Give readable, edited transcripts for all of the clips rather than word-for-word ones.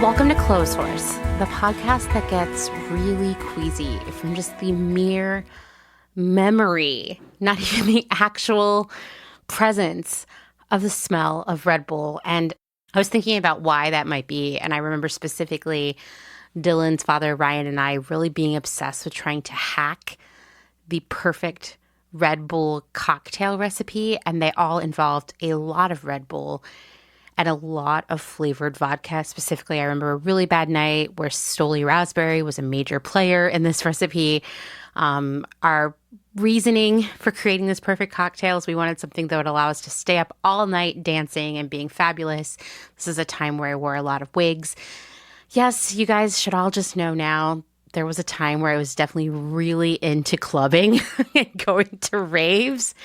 Welcome to Clotheshorse, the podcast that gets really queasy from just the mere memory, not even the actual presence of the smell of Red Bull. And I was thinking about why that might be. And I remember specifically Dylan's father, Ryan, and I really being obsessed with trying to hack the perfect Red Bull cocktail recipe. And they all involved a lot of Red Bull and a lot of flavored vodka. Specifically, I remember a really bad night where Stoli Raspberry was a major player in this recipe. Our reasoning for creating this perfect cocktail is we wanted something that would allow us to stay up all night dancing and being fabulous. This is a time where I wore a lot of wigs. Yes, you guys should all just know now, there was a time where I was definitely really into clubbing and going to raves.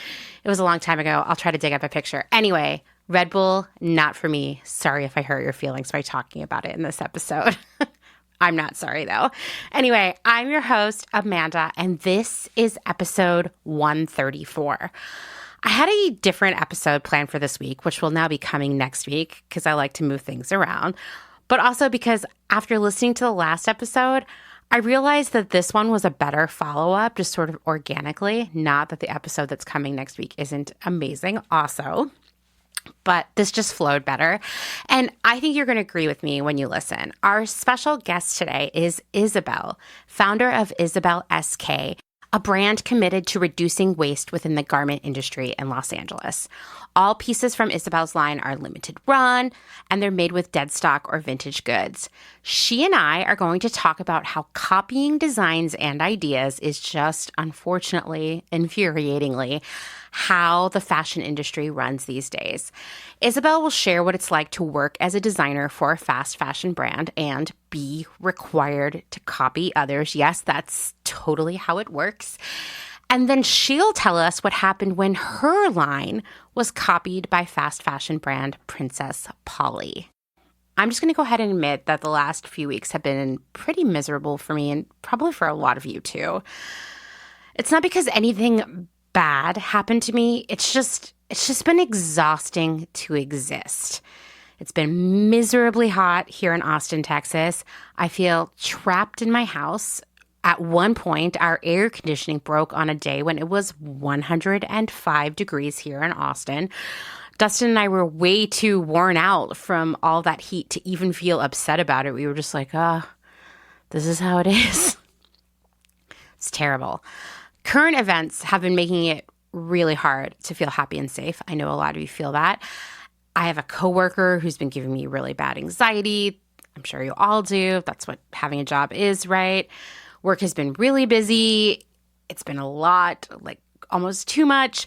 It was a long time ago. I'll try to dig up a picture. Anyway, Red Bull, not for me. Sorry if I hurt your feelings by talking about it in this episode. I'm not sorry, though. Anyway, I'm your host, Amanda, and this is episode 134. I had a different episode planned for this week, which will now be coming next week because I like to move things around, but also because after listening to the last episode, I realized that this one was a better follow-up, just sort of organically. Not that the episode that's coming next week isn't amazing also, but this just flowed better. And I think you're going to agree with me when you listen. Our special guest today is Isabel, founder of Isabel SK, a brand committed to reducing waste within the garment industry in Los Angeles. All pieces from Isabel's line are limited run, and they're made with dead stock or vintage goods. She and I are going to talk about how copying designs and ideas is just, unfortunately, infuriatingly, how the fashion industry runs these days. Isabel will share what it's like to work as a designer for a fast fashion brand and be required to copy others. Yes, that's totally how it works. And then she'll tell us what happened when her line was copied by fast fashion brand Princess Polly. I'm just going to go ahead and admit that the last few weeks have been pretty miserable for me and probably for a lot of you too. It's not because anything bad happened to me. It's just been exhausting to exist. It's been miserably hot here in Austin, Texas. I feel trapped in my house. At one point, our air conditioning broke on a day when it was 105 degrees here in Austin. Dustin and I were way too worn out from all that heat to even feel upset about it. We were just like, this is how it is. It's terrible. Current events have been making it really hard to feel happy and safe. I know a lot of you feel that. I have a coworker who's been giving me really bad anxiety. I'm sure you all do. That's what having a job is, right? Work has been really busy. It's been a lot, like almost too much.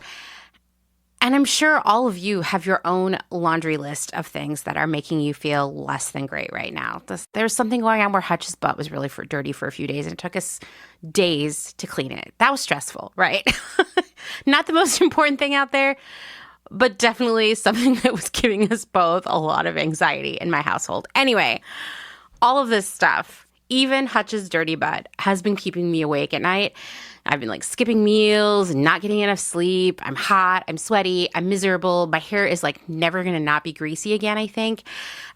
And I'm sure all of you have your own laundry list of things that are making you feel less than great right now. There's something going on where Hutch's butt was really dirty for a few days, and it took us days to clean it. That was stressful, right? Not the most important thing out there, but definitely something that was giving us both a lot of anxiety in my household. Anyway, all of this stuff, even Hutch's dirty butt, has been keeping me awake at night. I've been skipping meals and not getting enough sleep. I'm hot. I'm sweaty. I'm miserable. My hair is never going to not be greasy again, I think.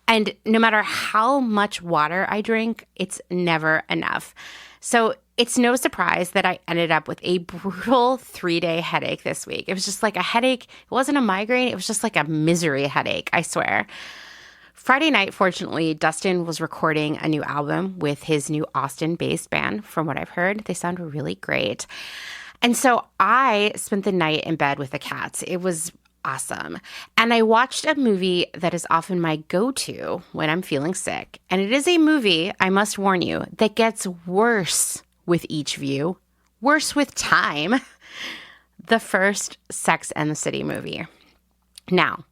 And no matter how much water I drink, it's never enough. So it's no surprise that I ended up with a brutal 3-day headache this week. It was just like a headache. It wasn't a migraine. It was just like a misery headache, I swear. Friday night, fortunately, Dustin was recording a new album with his new Austin-based band. From what I've heard, they sound really great. And so I spent the night in bed with the cats. It was awesome. And I watched a movie that is often my go-to when I'm feeling sick. And it is a movie, I must warn you, that gets worse with each view, worse with time. The first Sex and the City movie. Now,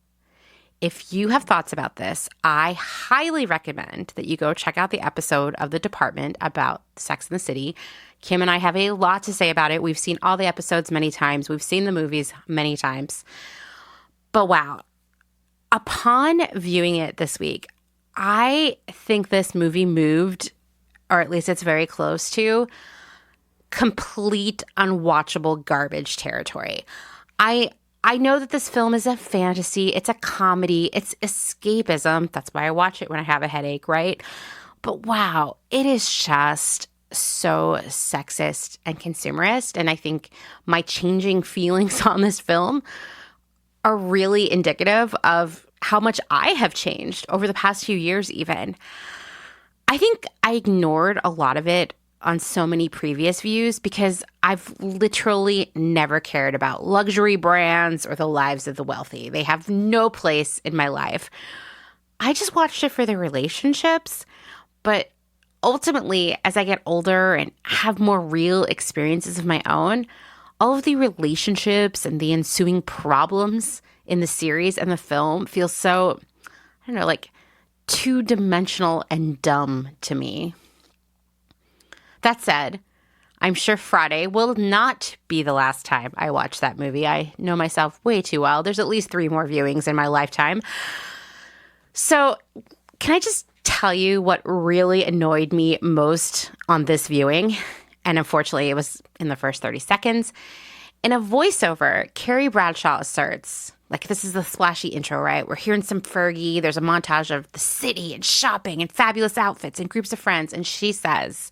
if you have thoughts about this, I highly recommend that you go check out the episode of The Department about Sex and the City. Kim and I have a lot to say about it. We've seen all the episodes many times. We've seen the movies many times. But wow, upon viewing it this week, I think this movie moved, or at least it's very close to, complete unwatchable garbage territory. I I know that this film is a fantasy. It's a comedy. It's escapism. That's why I watch it when I have a headache, right? But wow, it is just so sexist and consumerist. And I think my changing feelings on this film are really indicative of how much I have changed over the past few years even. I think I ignored a lot of it on so many previous views because I've literally never cared about luxury brands or the lives of the wealthy. They have no place in my life. I just watched it for the relationships, but ultimately, as I get older and have more real experiences of my own, all of the relationships and the ensuing problems in the series and the film feel so, I don't know, like two-dimensional and dumb to me. That said, I'm sure Friday will not be the last time I watch that movie. I know myself way too well. There's at least 3 more viewings in my lifetime. So can I just tell you what really annoyed me most on this viewing? And unfortunately, it was in the first 30 seconds. In a voiceover, Carrie Bradshaw asserts, like this is the splashy intro, right? We're hearing some Fergie. There's a montage of the city and shopping and fabulous outfits and groups of friends. And she says,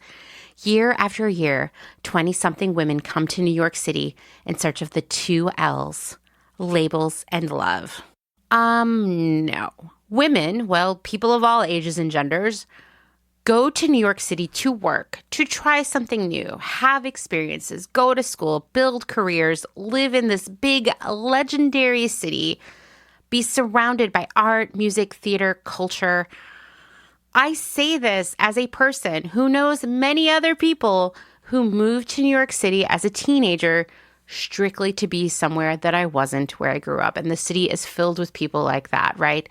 year after year, 20-something women come to New York City in search of the 2 L's, labels and love. No. Women, well, people of all ages and genders, go to New York City to work, to try something new, have experiences, go to school, build careers, live in this big, legendary city, be surrounded by art, music, theater, culture. I say this as a person who knows many other people who moved to New York City as a teenager strictly to be somewhere that I wasn't where I grew up. And the city is filled with people like that, right?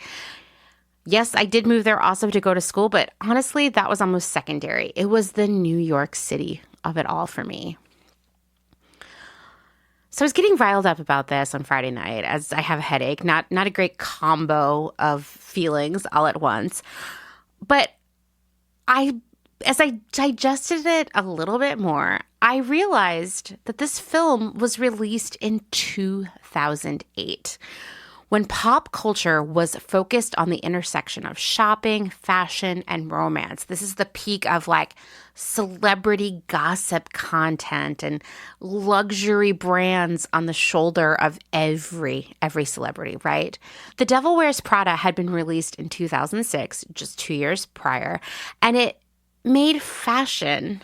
Yes, I did move there also to go to school, but honestly, that was almost secondary. It was the New York City of it all for me. So I was getting riled up about this on Friday night as I have a headache, not a great combo of feelings all at once. But as I digested it a little bit more, I realized that this film was released in 2008, when pop culture was focused on the intersection of shopping, fashion, and romance. This is the peak of like celebrity gossip content and luxury brands on the shoulder of every celebrity, right? The Devil Wears Prada had been released in 2006, just 2 years prior, and it made fashion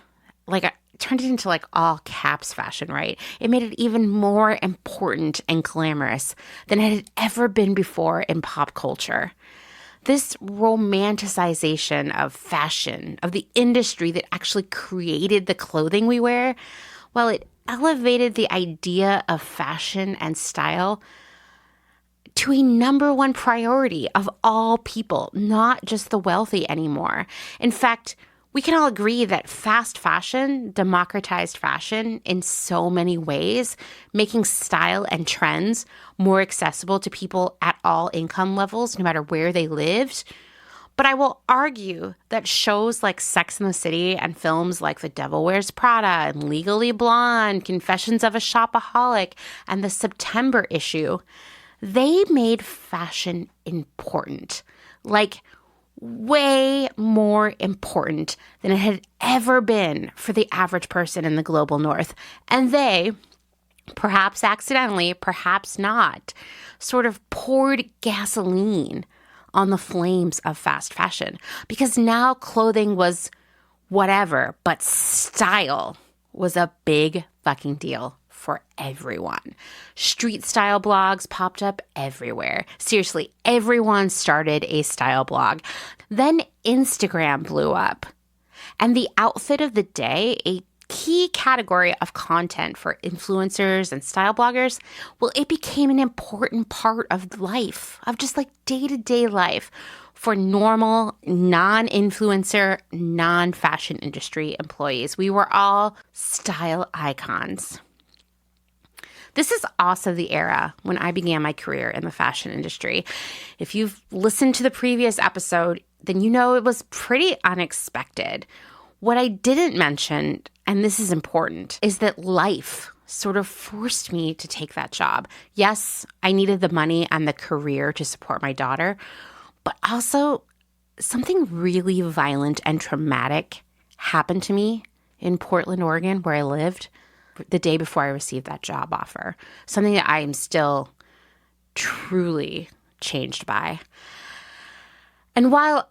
turned it into like all caps fashion, right? It made it even more important and glamorous than it had ever been before in pop culture. This romanticization of fashion, of the industry that actually created the clothing we wear, well, it elevated the idea of fashion and style to a number one priority of all people, not just the wealthy anymore. In fact, we can all agree that fast fashion democratized fashion in so many ways, making style and trends more accessible to people at all income levels, no matter where they lived. But I will argue that shows like Sex and the City and films like The Devil Wears Prada and Legally Blonde, Confessions of a Shopaholic, and The September Issue, they made fashion important. Like, way more important than it had ever been for the average person in the global north. And they, perhaps accidentally, perhaps not, sort of poured gasoline on the flames of fast fashion. Because now clothing was whatever, but style was a big fucking deal for everyone. Street style blogs popped up everywhere. Seriously, everyone started a style blog. Then Instagram blew up. And the outfit of the day, a key category of content for influencers and style bloggers, well, it became an important part of life, of just like day-to-day life for normal, non-influencer, non-fashion industry employees. We were all style icons. This is also the era when I began my career in the fashion industry. If you've listened to the previous episode, then you know it was pretty unexpected. What I didn't mention, and this is important, is that life sort of forced me to take that job. Yes, I needed the money and the career to support my daughter, but also something really violent and traumatic happened to me in Portland, Oregon, where I lived the day before I received that job offer. Something that I am still truly changed by. And while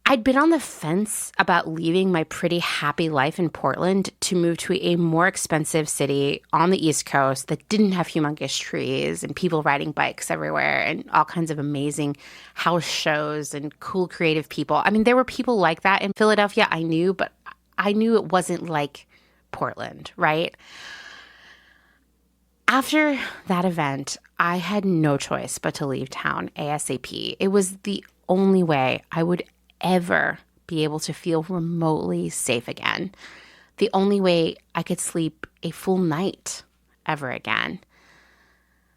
I'd been on the fence about leaving my pretty happy life in Portland to move to a more expensive city on the East Coast that didn't have humongous trees and people riding bikes everywhere and all kinds of amazing house shows and cool creative people. I mean, there were people like that in Philadelphia, I knew, but I knew it wasn't like Portland, right? After that event, I had no choice but to leave town ASAP. It was the only way I would ever be able to feel remotely safe again. The only way I could sleep a full night ever again.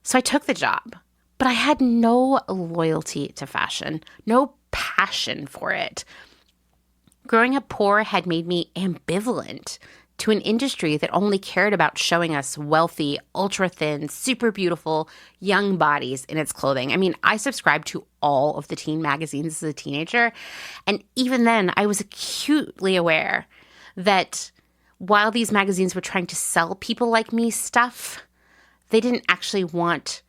So I took the job, but I had no loyalty to fashion, no passion for it. Growing up poor had made me ambivalent to an industry that only cared about showing us wealthy, ultra-thin, super beautiful, young bodies in its clothing. I mean, I subscribed to all of the teen magazines as a teenager, and even then, I was acutely aware that while these magazines were trying to sell people like me stuff, they didn't actually want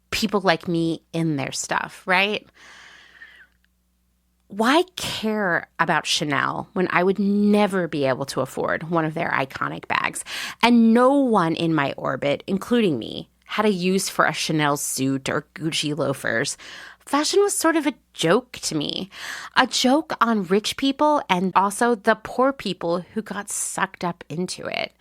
people like me in their stuff, right? Why care about Chanel when I would never be able to afford one of their iconic bags? And no one in my orbit, including me, had a use for a Chanel suit or Gucci loafers. Fashion was sort of a joke to me, a joke on rich people and also the poor people who got sucked up into it.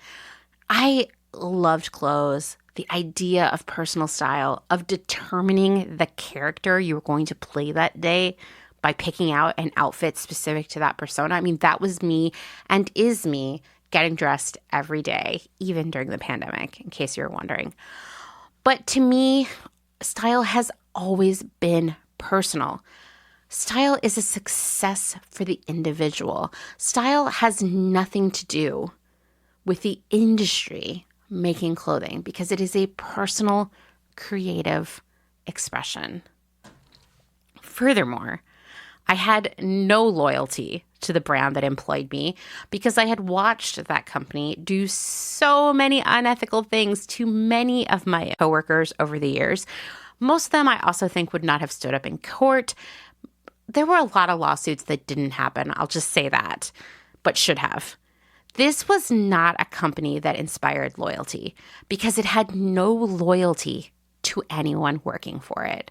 I loved clothes, the idea of personal style, of determining the character you were going to play that day by picking out an outfit specific to that persona. I mean, that was me and is me getting dressed every day, even during the pandemic, in case you were wondering. But to me, style has always been personal. Style is a success for the individual. Style has nothing to do with the industry making clothing because it is a personal, creative expression. Furthermore, I had no loyalty to the brand that employed me because I had watched that company do so many unethical things to many of my coworkers over the years. Most of them I also think would not have stood up in court. There were a lot of lawsuits that didn't happen, I'll just say that, but should have. This was not a company that inspired loyalty because it had no loyalty to anyone working for it.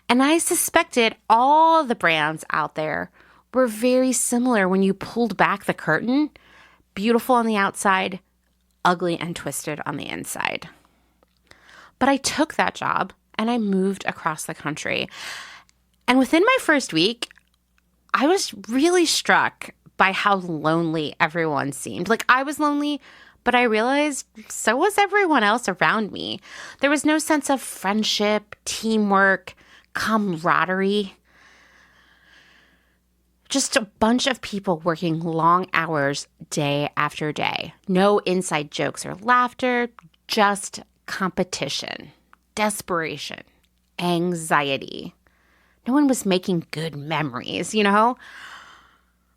And I suspected all the brands out there were very similar when you pulled back the curtain, beautiful on the outside, ugly and twisted on the inside. But I took that job and I moved across the country. And within my first week, I was really struck by how lonely everyone seemed. Like I was lonely, but I realized so was everyone else around me. There was no sense of friendship, teamwork, camaraderie. Just a bunch of people working long hours day after day. No inside jokes or laughter, just competition, desperation, anxiety. No one was making good memories, you know?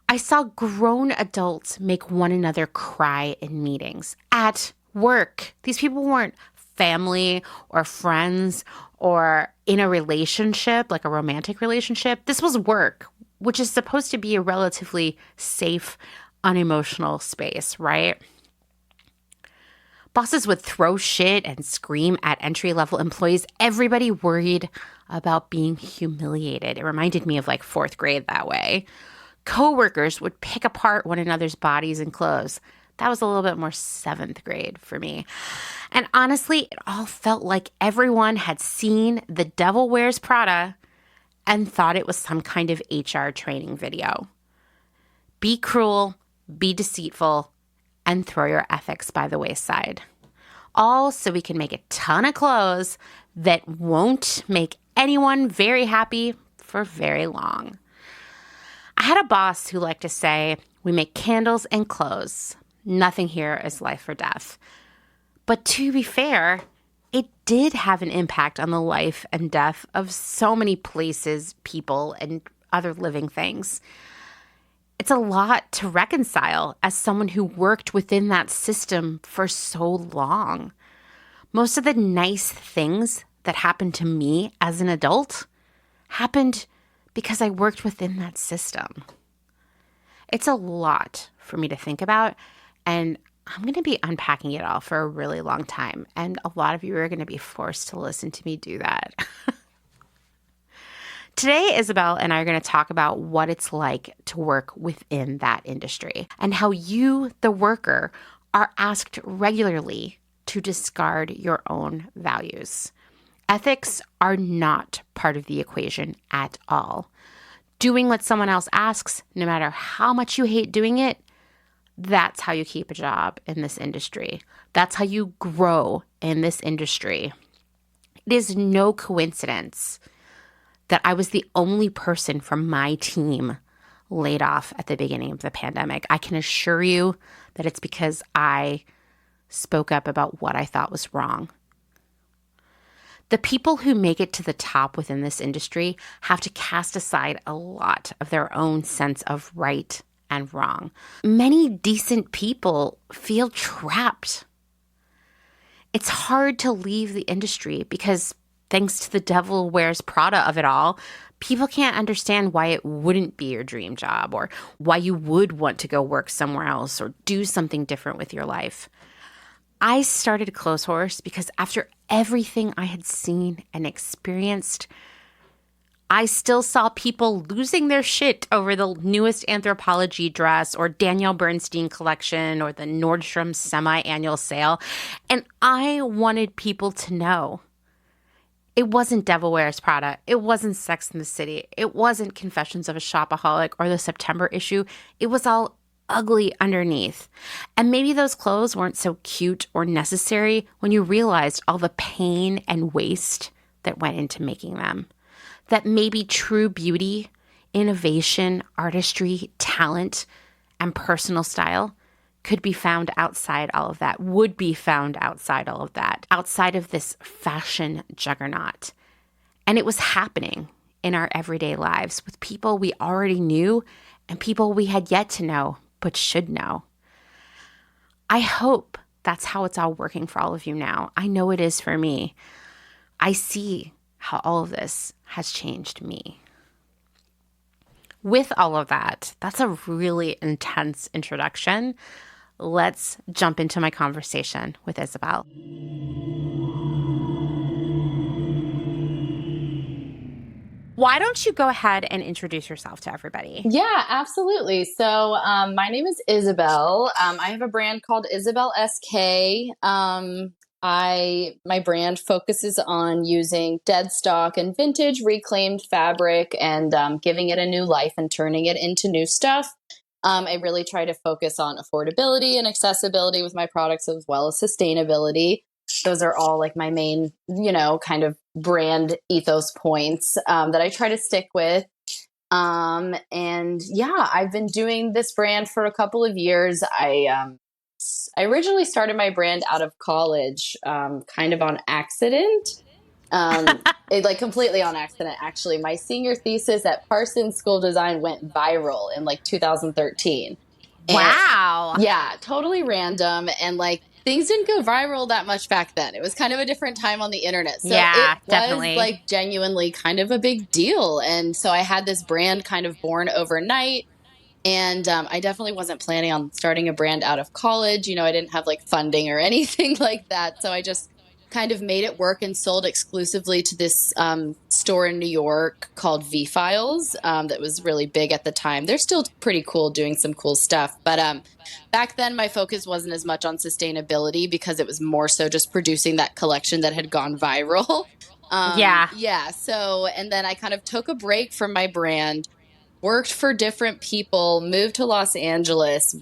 I saw grown adults make one another cry in meetings, at work. These people weren't family or friends or in a relationship, like a romantic relationship. This was work, which is supposed to be a relatively safe, unemotional space, right? Bosses would throw shit and scream at entry-level employees. Everybody worried about being humiliated. It reminded me of like fourth grade that way. Coworkers would pick apart one another's bodies and clothes. That was a little bit more seventh grade for me. And honestly, it all felt like everyone had seen The Devil Wears Prada and thought it was some kind of HR training video. Be cruel, be deceitful, and throw your ethics by the wayside. All so we can make a ton of clothes that won't make anyone very happy for very long. I had a boss who liked to say, "We make candles and clothes. Nothing here is life or death." But to be fair, it did have an impact on the life and death of so many places, people, and other living things. It's a lot to reconcile as someone who worked within that system for so long. Most of the nice things that happened to me as an adult happened because I worked within that system. It's a lot for me to think about, and I'm going to be unpacking it all for a really long time, and a lot of you are going to be forced to listen to me do that. Today, Isabel and I are going to talk about what it's like to work within that industry and how you, the worker, are asked regularly to discard your own values. Ethics are not part of the equation at all. Doing what someone else asks, no matter how much you hate doing it, that's how you keep a job in this industry. That's how you grow in this industry. It is no coincidence that I was the only person from my team laid off at the beginning of the pandemic. I can assure you that it's because I spoke up about what I thought was wrong. The people who make it to the top within this industry have to cast aside a lot of their own sense of right and wrong. Many decent people feel trapped. It's hard to leave the industry because, thanks to the devil wears Prada of it all, people can't understand why it wouldn't be your dream job or why you would want to go work somewhere else or do something different with your life. I started Clotheshorse because after everything I had seen and experienced, I still saw people losing their shit over the newest Anthropologie dress or Danielle Bernstein collection or the Nordstrom semi-annual sale. And I wanted people to know it wasn't Devil Wears Prada. It wasn't Sex and the City. It wasn't Confessions of a Shopaholic or the September issue. It was all ugly underneath. And maybe those clothes weren't so cute or necessary when you realized all the pain and waste that went into making them. That maybe true beauty, innovation, artistry, talent, and personal style could be found outside all of that, would be found outside all of that, outside of this fashion juggernaut. And it was happening in our everyday lives with people we already knew and people we had yet to know but should know. I hope that's how it's all working for all of you now. I know it is for me. I see how all of this has changed me. With all of that, that's a really intense introduction. Let's jump into my conversation with Isabel. Why don't you go ahead and introduce yourself to everybody? Yeah, absolutely. So my name is Isabel. I have a brand called Isabel SK. My brand focuses on using dead stock and vintage reclaimed fabric and giving it a new life and turning it into new stuff. I really try to focus on affordability and accessibility with my products as well as sustainability. Those are all like my main, kind of brand ethos points that I try to stick with. And yeah, I've been doing this brand for a couple of years. I originally started my brand out of college, kind of on accident. Completely on accident, actually. My senior thesis at Parsons School of Design went viral in 2013. Wow. And, yeah, totally random. And things didn't go viral that much back then. It was kind of a different time on the internet. So yeah, it definitely. was genuinely kind of a big deal. And so I had this brand kind of born overnight. And I definitely wasn't planning on starting a brand out of college. I didn't have funding or anything like that. So I just kind of made it work and sold exclusively to this store in New York called V-Files that was really big at the time. They're still pretty cool, doing some cool stuff. But back then, my focus wasn't as much on sustainability because it was more so just producing that collection that had gone viral. Yeah. So, and then I kind of took a break from my brand, worked for different people, moved to Los Angeles,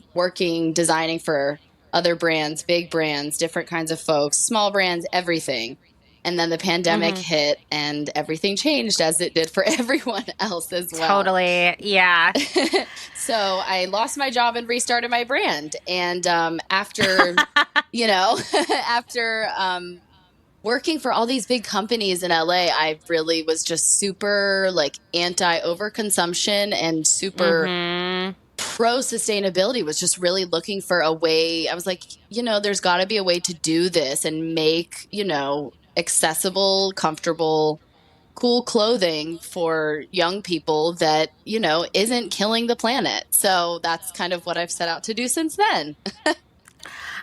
designing for other brands, big brands, different kinds of folks, small brands, everything. And then the pandemic hit and everything changed, as it did for everyone else as well. Totally. Yeah. So I lost my job and restarted my brand. And after, after working for all these big companies in LA, I really was just super like anti overconsumption and super pro sustainability, was just really looking for a way. I was like, there's got to be a way to do this and make, accessible, comfortable, cool clothing for young people that, isn't killing the planet. So that's kind of what I've set out to do since then.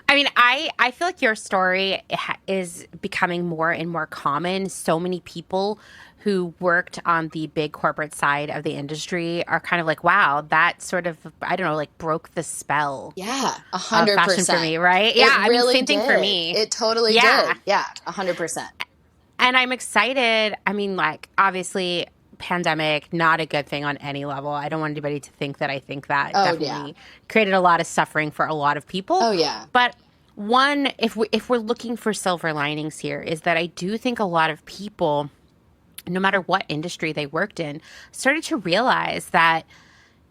I mean, I feel like your story is becoming more and more common. So many people who worked on the big corporate side of the industry are kind of like, wow, that sort of, I don't know, like broke the spell. Yeah, 100%. Of fashion for me, right? Yeah, it really same thing for me. It totally did. Yeah, 100%. And I'm excited. I mean, like, obviously, pandemic, not a good thing on any level. I don't want anybody to think that I think that. Definitely created a lot of suffering for a lot of people. Oh, yeah. But one, if we're looking for silver linings here, is that I do think a lot of people, no matter what industry they worked in, started to realize that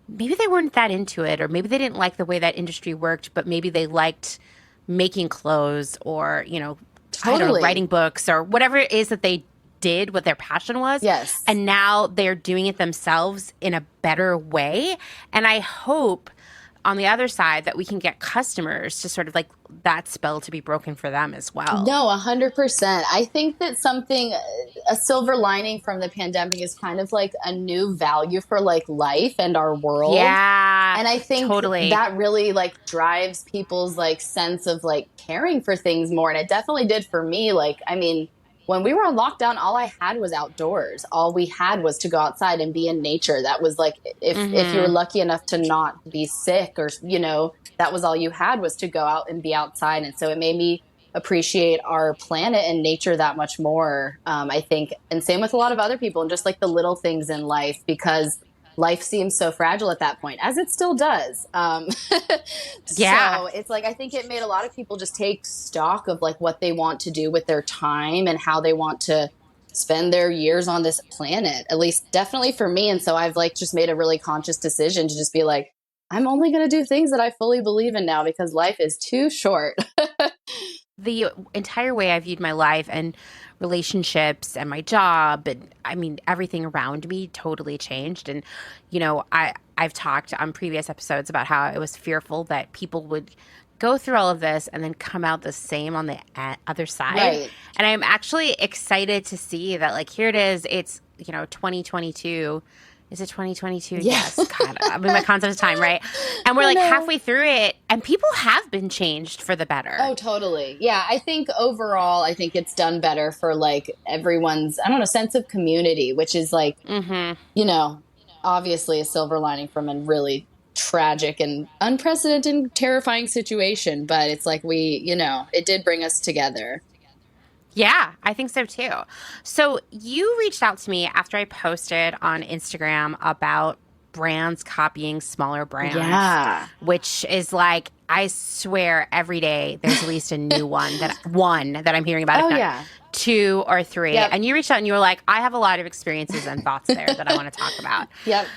maybe they weren't that into it, or maybe they didn't like the way that industry worked, but maybe they liked making clothes or, I don't know, writing books or whatever it is that they did, what their passion was. Yes. And now they're doing it themselves in a better way. And I hope on the other side that we can get customers to sort of like that spell to be broken for them as well. No, 100%. I think that a silver lining from the pandemic is kind of like a new value for like life and our world. Yeah. And I think that really like drives people's like sense of like caring for things more. And it definitely did for me. Like, I mean, when we were on lockdown, all I had was outdoors. All we had was to go outside and be in nature. That was like, if you were lucky enough to not be sick or, that was all you had, was to go out and be outside. And so it made me appreciate our planet and nature that much more, I think. And same with a lot of other people, and just like the little things in life, because life seems so fragile at that point, as it still does. So it's like, I think it made a lot of people just take stock of like what they want to do with their time and how they want to spend their years on this planet, at least definitely for me. And so I've like just made a really conscious decision to just be like, I'm only going to do things that I fully believe in now, because life is too short. The entire way I viewed my life and relationships and my job, and I mean, everything around me totally changed. And, I've talked on previous episodes about how I was fearful that people would go through all of this and then come out the same on the other side. Right. And I'm actually excited to see that, like, here it is. It's, 2022. Is it 2022? Yes. God, I mean, my concept of time, right? And we're like halfway through it, and people have been changed for the better. Oh, totally. Yeah. I think overall, it's done better for like everyone's, I don't know, sense of community, which is like, obviously a silver lining from a really tragic and unprecedented and terrifying situation. But it's like it did bring us together. Yeah, I think so too. So you reached out to me after I posted on Instagram about brands copying smaller brands. Yeah. Which is like, I swear every day there's at least a new one that I'm hearing about. Oh, if not yeah. 2 or 3. Yep. And you reached out and you were like, I have a lot of experiences and thoughts there that I want to talk about. Yep.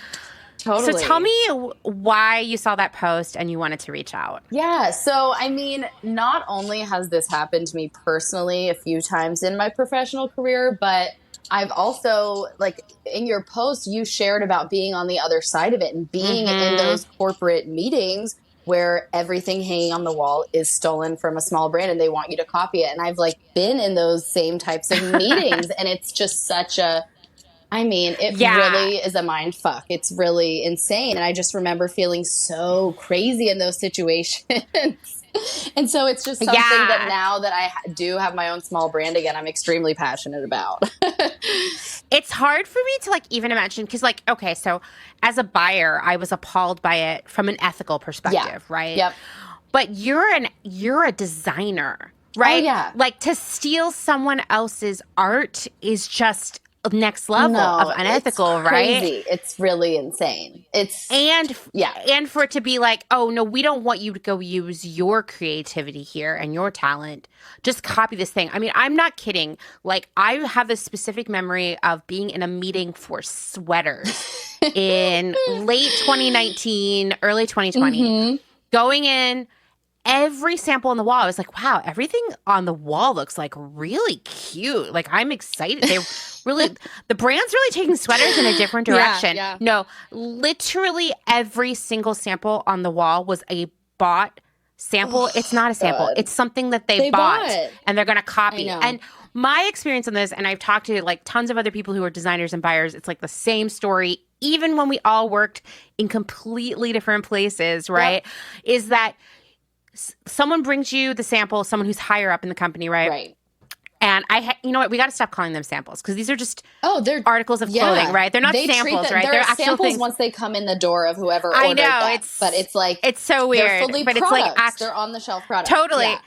Totally. So tell me why you saw that post and you wanted to reach out. Yeah. So, I mean, not only has this happened to me personally a few times in my professional career, but I've also, like, in your post, you shared about being on the other side of it and being in those corporate meetings where everything hanging on the wall is stolen from a small brand and they want you to copy it. And I've like been in those same types of meetings, and it's just such a, really is a mind fuck. It's really insane. And I just remember feeling so crazy in those situations. And so it's just something that now that I do have my own small brand again, I'm extremely passionate about. It's hard for me to like even imagine, because like, okay, so as a buyer, I was appalled by it from an ethical perspective, right? Yep. But you're a designer, right? Oh, yeah. Like to steal someone else's art is just next level of No, unethical, it's right? crazy. It's really insane. And Yeah. for it to be like, oh no, we don't want you to go use your creativity here and your talent. Just copy this thing. I mean, I'm not kidding. Like, I have this specific memory of being in a meeting for sweaters in late 2019, early 2020, going in. Every sample on the wall, I was like, wow, everything on the wall looks like really cute. Like, I'm excited. The brand's really taking sweaters in a different direction. Yeah. No, literally every single sample on the wall was a bought sample. It's not a sample. God. It's something that they bought and they're going to copy. I know. And my experience on this, and I've talked to like tons of other people who are designers and buyers, it's like the same story, even when we all worked in completely different places, right? Yep. Is that someone brings you the sample, someone who's higher up in the company, right? Right. And you know what? We got to stop calling them samples because these are just they're articles of clothing, right? They're not samples, right? They're actual samples things. Once they come in the door of whoever ordered them. But it's like it's so weird. They're fully but products. It's like they're on the shelf products. Totally. Yeah.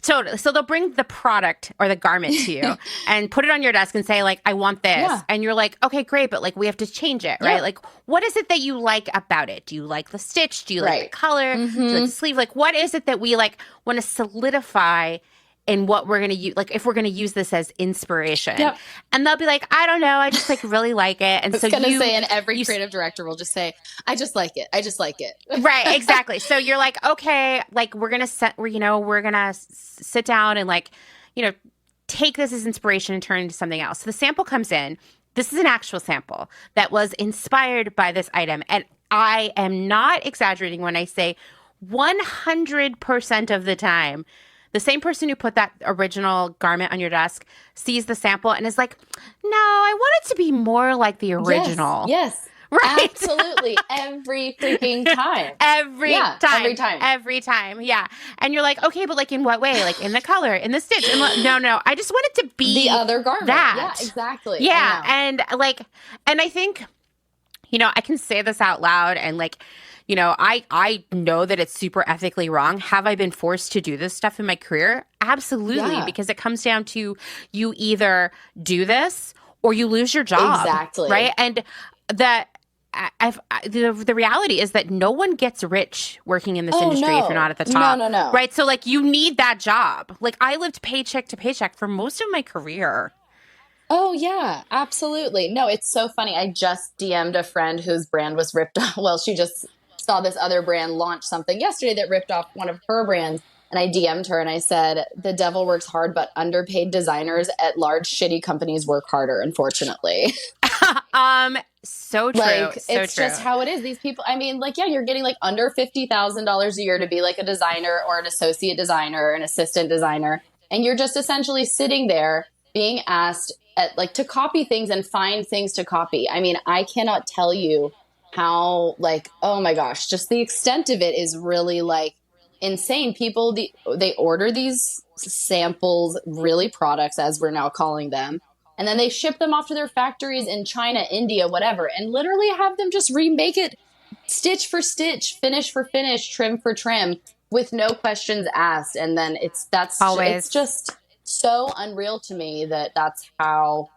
Totally. So they'll bring the product or the garment to you and put it on your desk and say, like, I want this. Yeah. And you're like, okay, great. But like, we have to change it, right? Yeah. Like, what is it that you like about it? Do you like the stitch? Do you like the color? Do you like the sleeve? Like, what is it that we like want to solidify in what we're going to use? Like, if we're going to use this as inspiration. Yep. And they'll be like, I don't know. I just like really like it. And I was going to say, and every creative director will just say, I just like it. I just like it. Right. Exactly. So you're like, okay, like we're going to sit down and like, take this as inspiration and turn it into something else. So the sample comes in. This is an actual sample that was inspired by this item. And I am not exaggerating when I say 100% of the time, the same person who put that original garment on your desk sees the sample and is like, no, I want it to be more like the original. Yes. Right. Absolutely. Every freaking time. Every time. Yeah. And you're like, okay, but like in what way? Like in the color, in the stitch. No. I just want it to be the other garment. That. Yeah, exactly. Yeah. And I think, I can say this out loud and like, I know that it's super ethically wrong. Have I been forced to do this stuff in my career? Absolutely. Because it comes down to you either do this or you lose your job. Exactly. Right. And the reality is that no one gets rich working in this industry if you're not at the top. No. Right. So like you need that job. Like I lived paycheck to paycheck for most of my career. Oh, yeah, absolutely. No, it's so funny. I just DM'd a friend whose brand was ripped off. Well, she just saw this other brand launch something yesterday that ripped off one of her brands. And I DM'd her and I said, the devil works hard, but underpaid designers at large shitty companies work harder, unfortunately. So true. It's just how it is. These people, I mean, like, yeah, you're getting like under $50,000 a year to be like a designer or an associate designer or an assistant designer. And you're just essentially sitting there being asked to copy things and find things to copy. I mean, I cannot tell you how oh my gosh, just the extent of it is really insane. People, they order these samples, really products as we're now calling them, and then they ship them off to their factories in China, India, whatever, and literally have them just remake it stitch for stitch, finish for finish, trim for trim, with no questions asked. And then it's just so unreal to me that's how,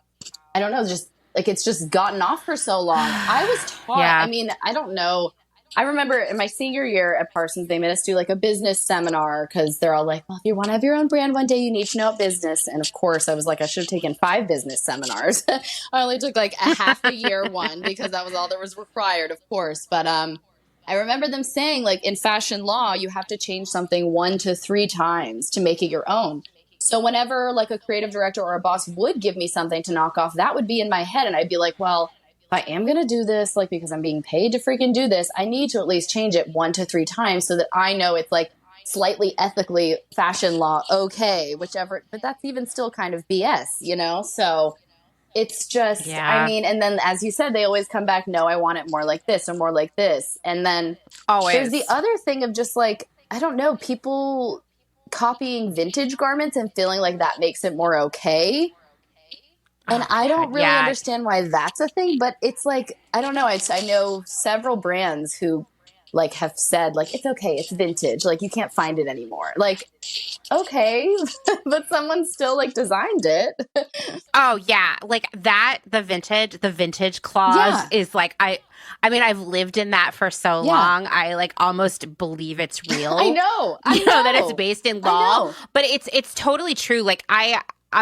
I don't know, just it's just gotten off for so long. I was taught, I mean, I don't know. I remember in my senior year at Parsons, they made us do a business seminar because they're all like, well, if you want to have your own brand one day, you need to know business. And of course, I was like, I should have taken 5 business seminars. I only took a half a year one because that was all there was required, of course. But I remember them saying in fashion law, you have to change something 1 to 3 times to make it your own. So whenever a creative director or a boss would give me something to knock off, that would be in my head. And I'd be like, well, if I am going to do this, because I'm being paid to freaking do this, I need to at least change it 1 to 3 times so that I know it's slightly ethically fashion law. Okay, whichever, but that's even still kind of BS, So it's just, I mean, and then as you said, they always come back, no, I want it more like this or more like this. And then there's the other thing of just I don't know, people copying vintage garments and feeling like that makes it more okay. And I don't really understand why that's a thing, but it's I don't know. I know several brands who like have said like, it's okay, it's vintage, like you can't find it anymore. Like, okay, but someone still like designed it. Oh yeah, like that the vintage clause Yeah. is like I mean I've lived in that for so Yeah. long. I like almost believe it's I real. know. You know that it's based in I law, know. but it's totally true. Like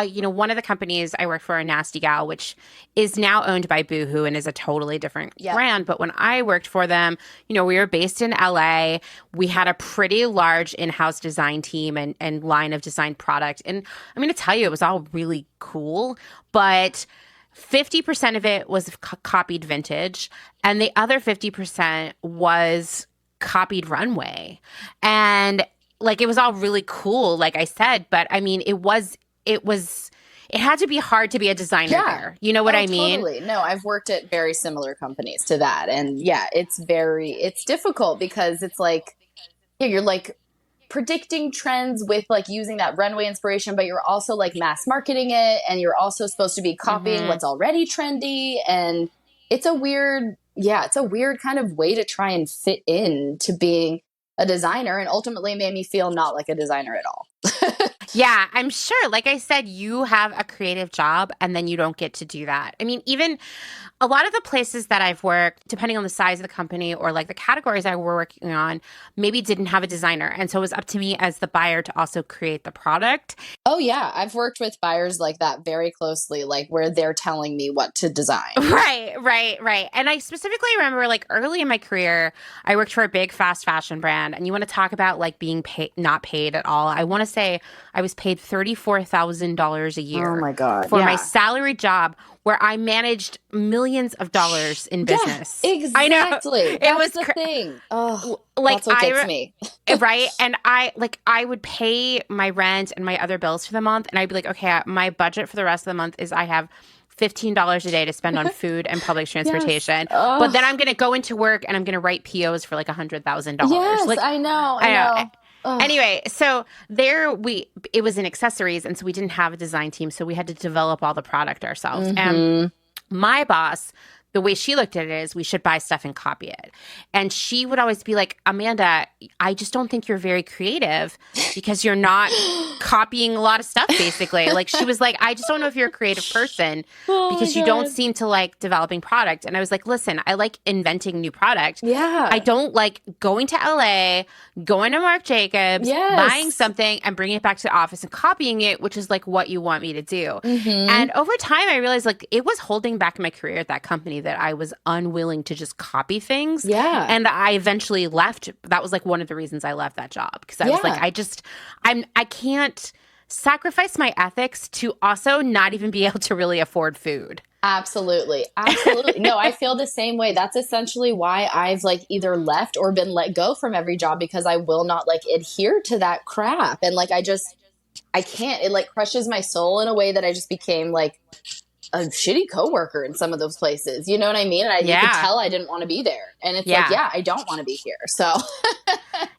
you know, one of the companies I work for, a Nasty Gal, which is now owned by Boohoo and is a totally different Yeah. brand. But when I worked for them, you know, we were based in LA. We had a pretty large in-house design team and line of design product. And I'm going to tell you, it was all really cool, but 50% of it was copied vintage, and the other 50% was copied runway. And like it was all really cool, like I said, but I mean, it had to be hard to be a designer there. You know what I mean? Totally. No, I've worked at very similar companies to that. And yeah, it's difficult because it's like, yeah, you're like predicting trends with like using that runway inspiration, but you're also like mass marketing it, and you're also supposed to be copying what's already trendy. And it's a weird kind of way to try and fit in to being a designer, and ultimately made me feel not like a designer at all. Yeah, I'm sure. Like I said, you have a creative job and then you don't get to do that. I mean, even a lot of the places that I've worked, depending on the size of the company or like the categories I were working on, maybe didn't have a designer. And so it was up to me as the buyer to also create the product. Oh yeah, I've worked with buyers like that very closely, like where they're telling me what to design. Right. And I specifically remember like early in my career, I worked for a big fast fashion brand. And you want to talk about like being not paid at all. I want to say I was paid $34,000 a year. Oh my God. For my salary job, where I managed millions of dollars in business. Yeah, exactly. I know. It was the thing. Oh, like that's what gets me. Right. And I would pay my rent and my other bills for the month. And I'd be like, okay, my budget for the rest of the month is I have $15 a day to spend on food and public transportation. Yes. But then I'm going to go into work and I'm going to write POs for like $100,000. Yes, like, I know. Anyway, so it was in accessories, and so we didn't have a design team, so we had to develop all the product ourselves. And my boss, the way she looked at it is we should buy stuff and copy it. And she would always be like, Amanda, I just don't think you're very creative because you're not copying a lot of stuff, basically. Like she was like, I just don't know if you're a creative person because you don't seem to like developing product. And I was like, listen, I like inventing new product. Yeah. I don't like going to LA, going to Marc Jacobs, buying something and bringing it back to the office and copying it, which is like what you want me to do. And over time, I realized like it was holding back my career at that company that I was unwilling to just copy things. Yeah. And I eventually left. That was like one of the reasons I left that job, because I was like, I can't sacrifice my ethics to also not even be able to really afford food. Absolutely. No, I feel the same way. That's essentially why I've like either left or been let go from every job, because I will not like adhere to that crap. And like, I can't, it like crushes my soul in a way that I just became like a shitty coworker in some of those places. You know what I mean? And you could tell I didn't want to be there. And it's like, I don't want to be here. So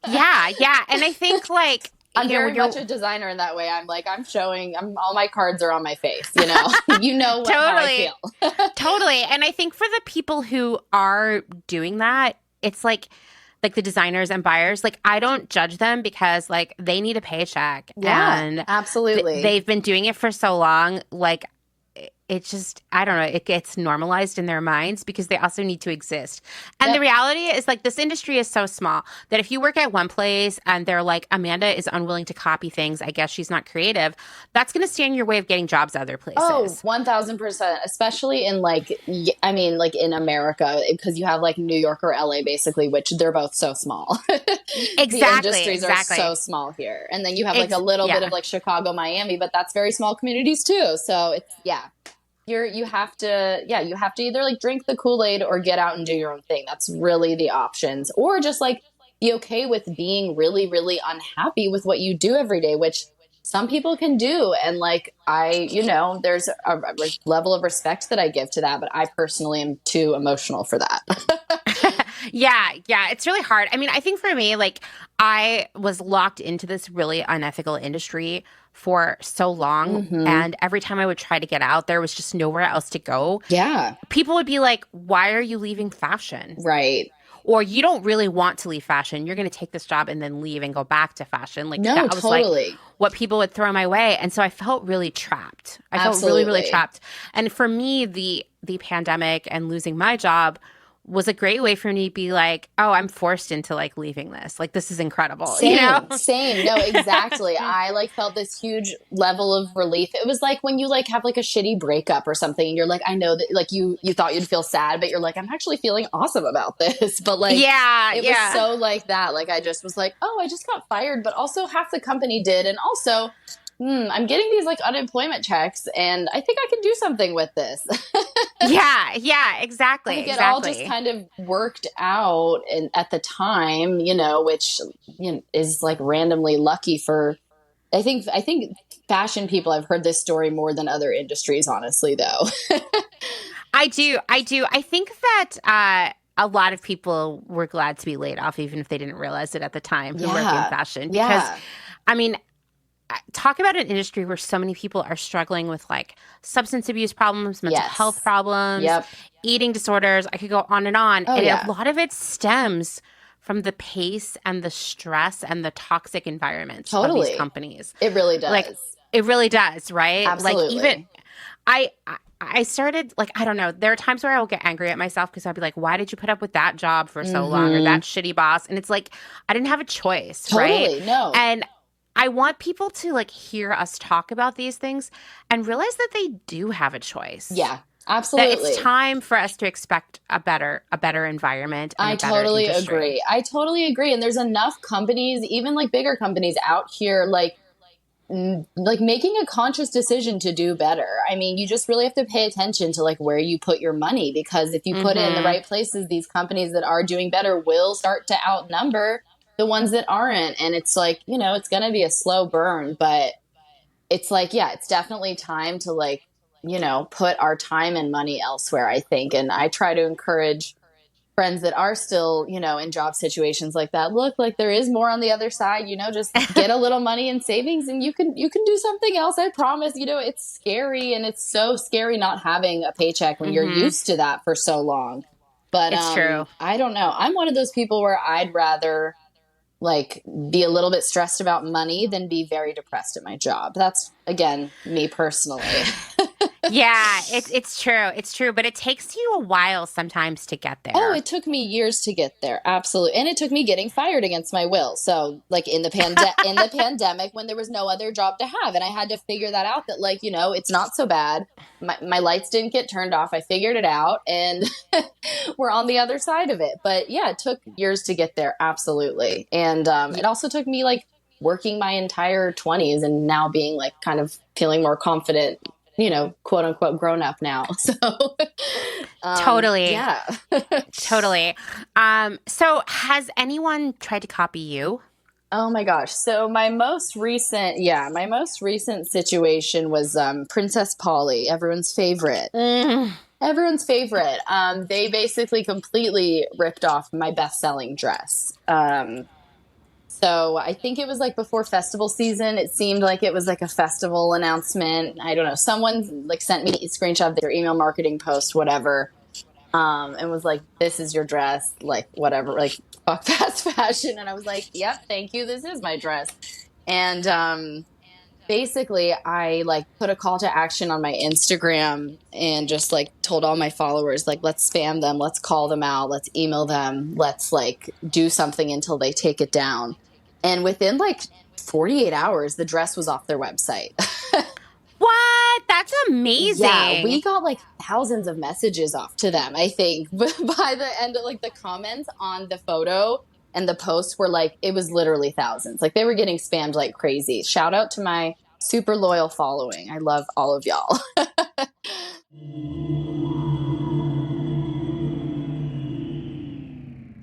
yeah. And I think like, I'm very much a designer in that way. I'm like, all my cards are on my face, you know, how I feel. Totally. And I think for the people who are doing that, it's like the designers and buyers, like I don't judge them because like they need a paycheck. Yeah, and absolutely. They've been doing it for so long. Like it just, I don't know, it gets normalized in their minds because they also need to exist. And the reality is like this industry is so small that if you work at one place and they're like, Amanda is unwilling to copy things, I guess she's not creative, that's going to stand in your way of getting jobs other places. Oh, 1000%, especially in like, I mean, like in America, because you have like New York or LA basically, which they're both so small. Exactly. The industries are so small here. And then you have like a little bit of like Chicago, Miami, but that's very small communities too. So it's, you have to either like drink the Kool-Aid or get out and do your own thing. That's really the options. Or just like be okay with being really, really unhappy with what you do every day, which some people can do. And like, there's a level of respect that I give to that, but I personally am too emotional for that. Yeah, it's really hard. I mean, I think for me, like, I was locked into this really unethical industry for so long, Mm-hmm. and every time I would try to get out, there was just nowhere else to go. Yeah. People would be like, "Why are you leaving fashion?" Right. Or you don't really want to leave fashion. You're going to take this job and then leave and go back to fashion. Like No, that was like totally. what people would throw my way. And so I felt really trapped. I felt really, really Absolutely. trapped. And for me, the pandemic and losing my job was a great way for me to be like, oh, I'm forced into like leaving this. Like this is incredible, you know? Same. No, exactly. I like felt this huge level of relief. It was like when you like have like a shitty breakup or something and you're like, I know that like you thought you'd feel sad, but you're like, I'm actually feeling awesome about this. But like it was so like that. Like I just was like, oh, I just got fired, but also half the company did. And also I'm getting these like unemployment checks and I think I can do something with this. Yeah, exactly. Like it all just kind of worked out at the time, which is like randomly lucky for, I think fashion people, I've heard this story more than other industries, honestly, though. I do. I think that a lot of people were glad to be laid off, even if they didn't realize it at the time who work in fashion. Because, I mean, talk about an industry where so many people are struggling with like substance abuse problems, mental health problems, eating disorders. I could go on and on. And a lot of it stems from the pace and the stress and the toxic environments of these companies. It really does. Like, it really does, right? Absolutely. Like even I started, like, I don't know. There are times where I will get angry at myself because I'll be like, why did you put up with that job for so long or that shitty boss? And it's like, I didn't have a choice, right? No. And I want people to like hear us talk about these things and realize that they do have a choice. Yeah, absolutely. That it's time for us to expect a better environment. And I totally agree. I totally agree. And there's enough companies, even like bigger companies out here, like making a conscious decision to do better. I mean, you just really have to pay attention to like where you put your money, because if you put it in the right places, these companies that are doing better will start to outnumber the ones that aren't. And it's like, it's going to be a slow burn, but it's like, yeah, it's definitely time to like, put our time and money elsewhere, I think. And I try to encourage friends that are still, in job situations like that. Look, like there is more on the other side, just get a little money in savings and you can do something else. I promise, it's scary, and it's so scary not having a paycheck when you're used to that for so long. But it's true. I don't know. I'm one of those people where I'd rather like be a little bit stressed about money than be very depressed at my job. That's, again, me personally. Yeah, it's true. It's true. But it takes you a while sometimes to get there. Oh, it took me years to get there. Absolutely. And it took me getting fired against my will. So like in the pandemic when there was no other job to have. And I had to figure that out, that like, it's not so bad. My lights didn't get turned off. I figured it out and we're on the other side of it. But yeah, it took years to get there. Absolutely. And it also took me like working my entire 20s and now being like kind of feeling more confident, quote unquote grown up now. So totally. Yeah. Totally. So has anyone tried to copy you? Oh my gosh. So my most recent situation was Princess Polly, everyone's favorite. Everyone's favorite. They basically completely ripped off my best-selling dress. So I think it was like before festival season. It seemed like it was like a festival announcement. I don't know. Someone like sent me a screenshot of their email marketing post, whatever, and was like, "This is your dress," like whatever, like fuck fast fashion. And I was like, "Yep, thank you. This is my dress." And basically, I like put a call to action on my Instagram and just like told all my followers, like, let's spam them, let's call them out, let's email them, let's like do something until they take it down. And within like 48 hours, the dress was off their website. What? That's amazing. Yeah, we got like thousands of messages off to them, I think. But by the end of like the comments on the photo and the posts were like, it was literally thousands. Like they were getting spammed like crazy. Shout out to my super loyal following. I love all of y'all.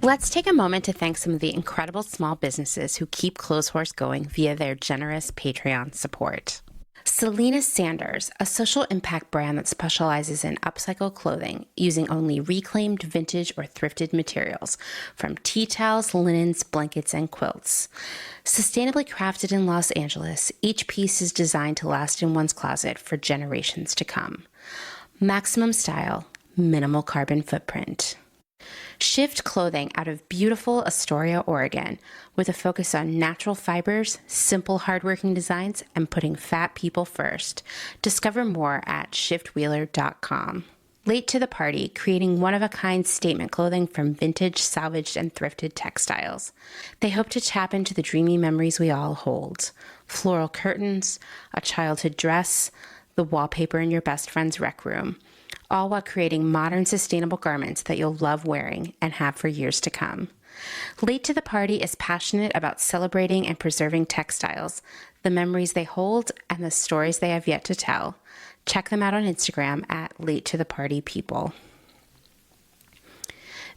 Let's take a moment to thank some of the incredible small businesses who keep Clotheshorse going via their generous Patreon support. Selena Sanders, a social impact brand that specializes in upcycle clothing using only reclaimed, vintage, or thrifted materials, from tea towels, linens, blankets, and quilts. Sustainably crafted in Los Angeles, each piece is designed to last in one's closet for generations to come. Maximum style, minimal carbon footprint. Shift clothing out of beautiful Astoria, Oregon, with a focus on natural fibers, simple, hardworking designs, and putting fat people first. Discover more at shiftwheeler.com. Late to the party, creating one-of-a-kind statement clothing from vintage, salvaged, and thrifted textiles. They hope to tap into the dreamy memories we all hold. Floral curtains, a childhood dress, the wallpaper in your best friend's rec room, all while creating modern, sustainable garments that you'll love wearing and have for years to come. Late to the Party is passionate about celebrating and preserving textiles, the memories they hold, and the stories they have yet to tell. Check them out on Instagram at Late to the Party People.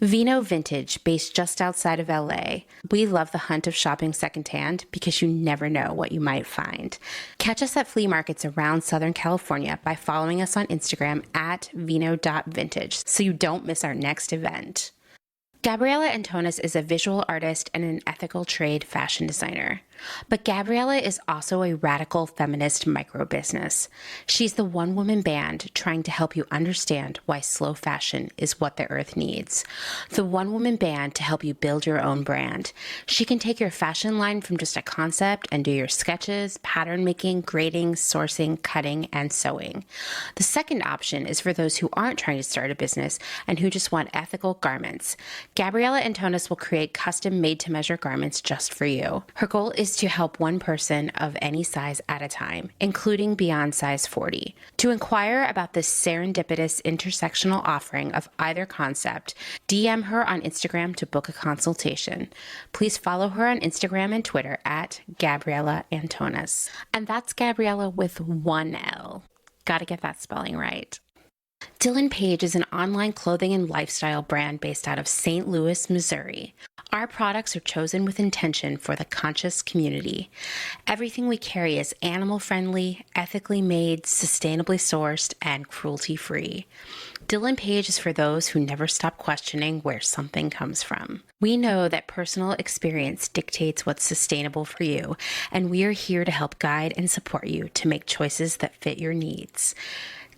Vino Vintage, based just outside of LA. We love the hunt of shopping secondhand because you never know what you might find. Catch us at flea markets around Southern California by following us on Instagram at vino.vintage so you don't miss our next event. Gabriella Antonis is a visual artist and an ethical trade fashion designer. But Gabriella is also a radical feminist micro-business. She's the one-woman band trying to help you understand why slow fashion is what the earth needs. The one-woman band to help you build your own brand. She can take your fashion line from just a concept and do your sketches, pattern making, grading, sourcing, cutting, and sewing. The second option is for those who aren't trying to start a business and who just want ethical garments. Gabriella Antonis will create custom made-to-measure garments just for you. Her goal is to help one person of any size at a time, including beyond size 40. To inquire about this serendipitous intersectional offering of either concept, DM her on Instagram to book a consultation. Please follow her on Instagram and Twitter at Gabriella Antonis. And that's Gabriella with one L. Gotta get that spelling right. Dylan Page is an online clothing and lifestyle brand based out of St. Louis, Missouri. Our products are chosen with intention for the conscious community. Everything we carry is animal-friendly, ethically made, sustainably sourced, and cruelty-free. Dylan Page is for those who never stop questioning where something comes from. We know that personal experience dictates what's sustainable for you, and we are here to help guide and support you to make choices that fit your needs.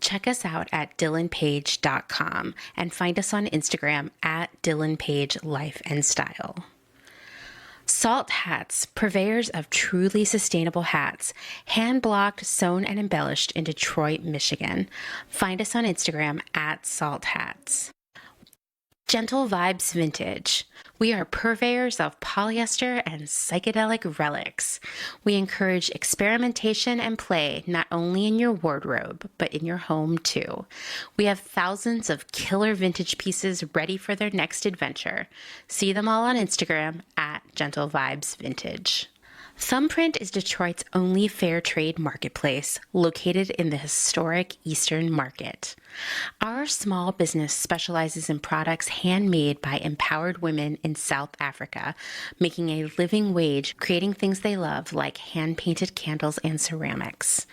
Check us out at dylanpage.com and find us on Instagram at dylanpagelife&style. Salt Hats, purveyors of truly sustainable hats, hand-blocked, sewn, and embellished in Detroit, Michigan. Find us on Instagram at Salt Hats. Gentle Vibes Vintage. We are purveyors of polyester and psychedelic relics. We encourage experimentation and play not only in your wardrobe, but in your home too. We have thousands of killer vintage pieces ready for their next adventure. See them all on Instagram at Gentle Vibes Vintage. Thumbprint is Detroit's only fair trade marketplace, located in the historic Eastern Market. Our small business specializes in products handmade by empowered women in South Africa, making a living wage, creating things they love like hand-painted candles and ceramics.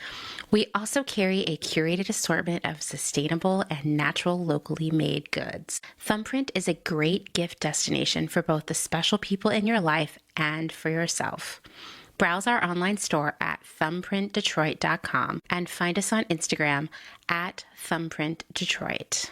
We also carry a curated assortment of sustainable and natural locally made goods. Thumbprint is a great gift destination for both the special people in your life and for yourself. Browse our online store at thumbprintdetroit.com and find us on Instagram at thumbprintdetroit.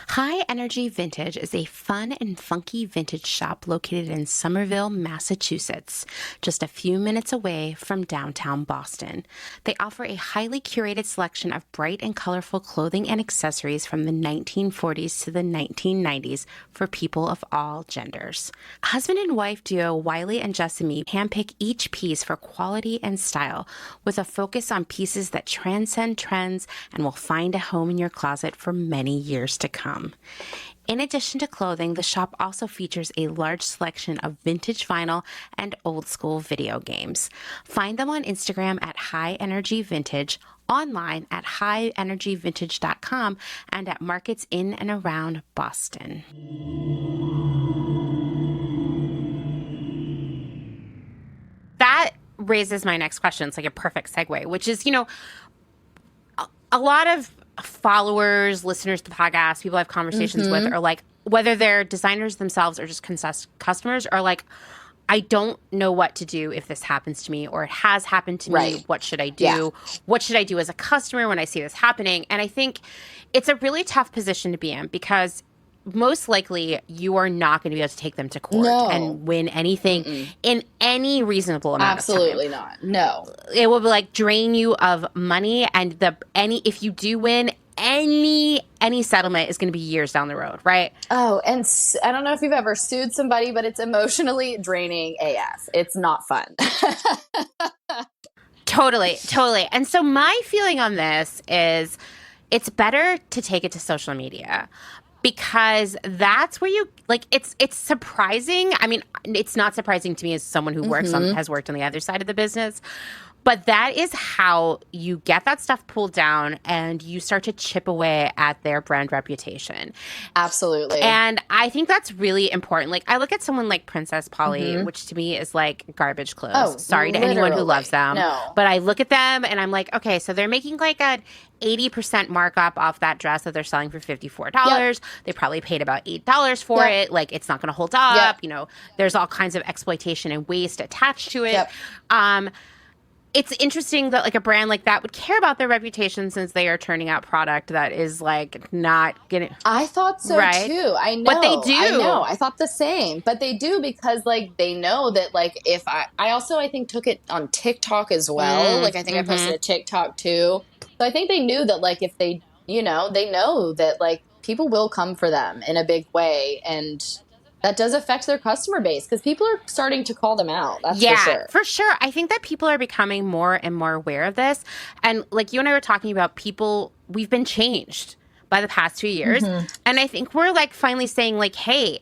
High Energy Vintage is a fun and funky vintage shop located in Somerville, Massachusetts, just a few minutes away from downtown Boston. They offer a highly curated selection of bright and colorful clothing and accessories from the 1940s to the 1990s for people of all genders. Husband and wife duo Wiley and Jessamy handpick each piece for quality and style, with a focus on pieces that transcend trends and will find a home in your closet for many years to come. In addition to clothing, the shop also features a large selection of vintage vinyl and old school video games. Find them on Instagram at High Energy Vintage, online at highenergyvintage.com, and at markets in and around Boston. That raises my next question. It's like a perfect segue, which is, a lot of followers, listeners to the podcast, people I have conversations with are like, whether they're designers themselves or just customers, are like, I don't know what to do if this happens to me, or it has happened to me. What should I do? Yeah. What should I do as a customer when I see this happening? And I think it's a really tough position to be in, because most likely you are not going to be able to take them to court and win anything in any reasonable amount of time. Absolutely not. No. It will be like drain you of money, and if you do win, any settlement is going to be years down the road, right? Oh, and I don't know if you've ever sued somebody, but it's emotionally draining AF. It's not fun. Totally. And so my feeling on this is it's better to take it to social media, because that's where you, like, it's surprising. I mean, it's not surprising to me as someone who has worked on the other side of the business. But that is how you get that stuff pulled down, and you start to chip away at their brand reputation. Absolutely. And I think that's really important. Like, I look at someone like Princess Polly, which to me is like garbage clothes. Oh, sorry to anyone who loves them. No. But I look at them and I'm like, okay, so they're making like an 80% markup off that dress that they're selling for $54. Yep. They probably paid about $8 for it. Like, it's not going to hold up. Yep. There's all kinds of exploitation and waste attached to it. Yep. It's interesting that like a brand like that would care about their reputation, since they are turning out product that is like not getting. I thought so too. I know. But they do. I know. I thought the same. But they do, because like they know that like if I also I think took it on TikTok as well. Like I think I posted a TikTok too. So I think they knew that like if they they know that like people will come for them in a big way, and that does affect their customer base, because people are starting to call them out. That's for sure. For sure. I think that people are becoming more and more aware of this. And like you and I were talking about, we've been changed by the past few years. And I think we're like finally saying like, hey,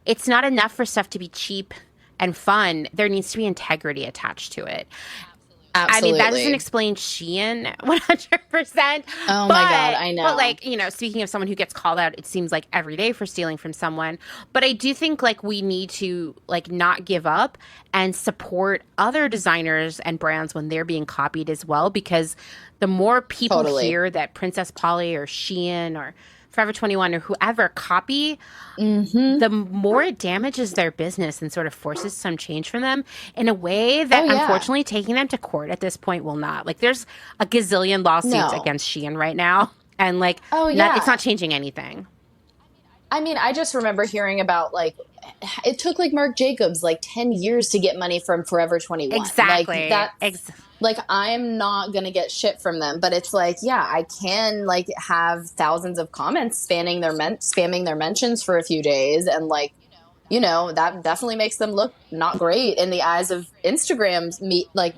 it's not enough for stuff to be cheap and fun. There needs to be integrity attached to it. Absolutely. I mean, that doesn't explain Shein 100%. Oh my God, I know. But like, speaking of someone who gets called out, it seems like every day for stealing from someone. But I do think like we need to like not give up and support other designers and brands when they're being copied as well, because the more people hear that Princess Polly or Shein or Forever 21 or whoever copy, the more it damages their business and sort of forces some change from them in a way that unfortunately taking them to court at this point will not. Like, there's a gazillion lawsuits against Shein right now, and like it's not changing anything. I mean, I just remember hearing about like it took like Marc Jacobs like 10 years to get money from Forever 21. Exactly. Like like I'm not going to get shit from them, but it's like, yeah, I can like have thousands of comments spamming their mentions for a few days, and like, that definitely makes them look not great in the eyes of Instagram's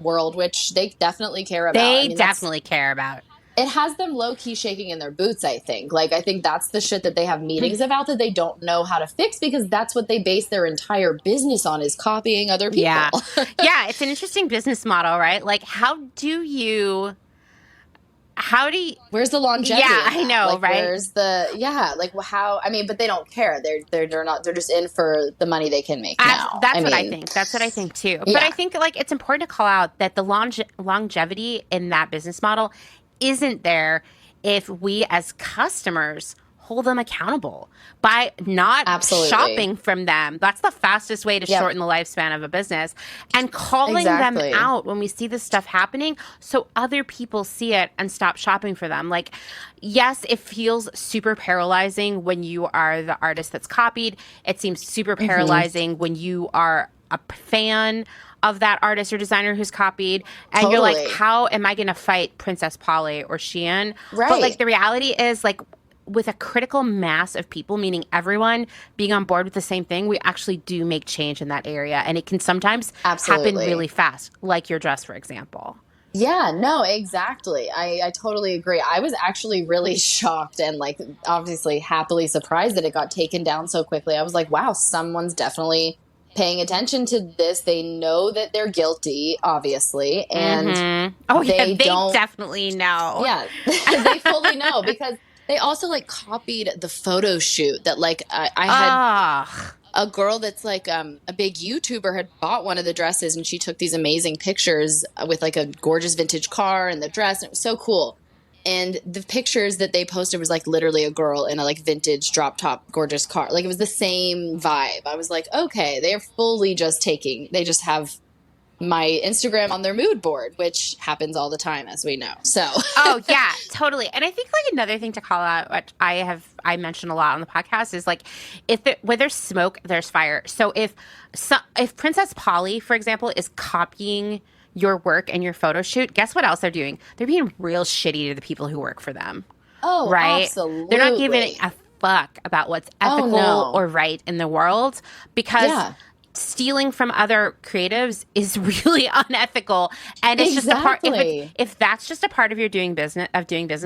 world, which they definitely care about. They definitely care about. It has them low-key shaking in their boots, I think. Like, I think that's the shit that they have meetings about that they don't know how to fix, because that's what they base their entire business on, is copying other people. Yeah. Yeah, it's an interesting business model, right? Like, how do you... Where's the longevity? Yeah, I know, like, right? Where's how... I mean, but they don't care. They're not... They're just in for the money they can make now. That's what I think. That's what I think, too. Yeah. But I think, like, it's important to call out that the longevity in that business model isn't there if we as customers hold them accountable by not shopping from them. That's the fastest way to shorten the lifespan of a business, and calling them out when we see this stuff happening so other people see it and stop shopping for them. Like, yes, it feels super paralyzing when you are the artist that's copied. It seems super paralyzing when you are a fan of that artist or designer who's copied, and you're like, how am I going to fight Princess Polly or Shein? Right. But like, the reality is, like, with a critical mass of people, meaning everyone being on board with the same thing, we actually do make change in that area, and it can sometimes happen really fast, like your dress, for example. Yeah, no, exactly. I totally agree. I was actually really shocked and like obviously happily surprised that it got taken down so quickly. I was like, wow, someone's definitely paying attention to this. They know that they're guilty, obviously, and they definitely know. Yeah, they fully know, because they also like copied the photo shoot that like I had. a girl that's like a big YouTuber had bought one of the dresses, and she took these amazing pictures with like a gorgeous vintage car and the dress, and it was so cool. And the pictures that they posted was like literally a girl in a like vintage drop top gorgeous car. Like it was the same vibe. I was like, okay, they're fully just they just have my Instagram on their mood board, which happens all the time, as we know. So, oh yeah, totally. And I think like another thing to call out, which I mentioned a lot on the podcast, is like where there's smoke, there's fire. So if Princess Polly, for example, is copying your work and your photo shoot, guess what else they're doing? They're being real shitty to the people who work for them. oh, Right? absolutely. They're not giving a fuck about what's ethical no. or right in the world, because Yeah. stealing from other creatives is really unethical, and it's just a part. If that's just a part of your doing business,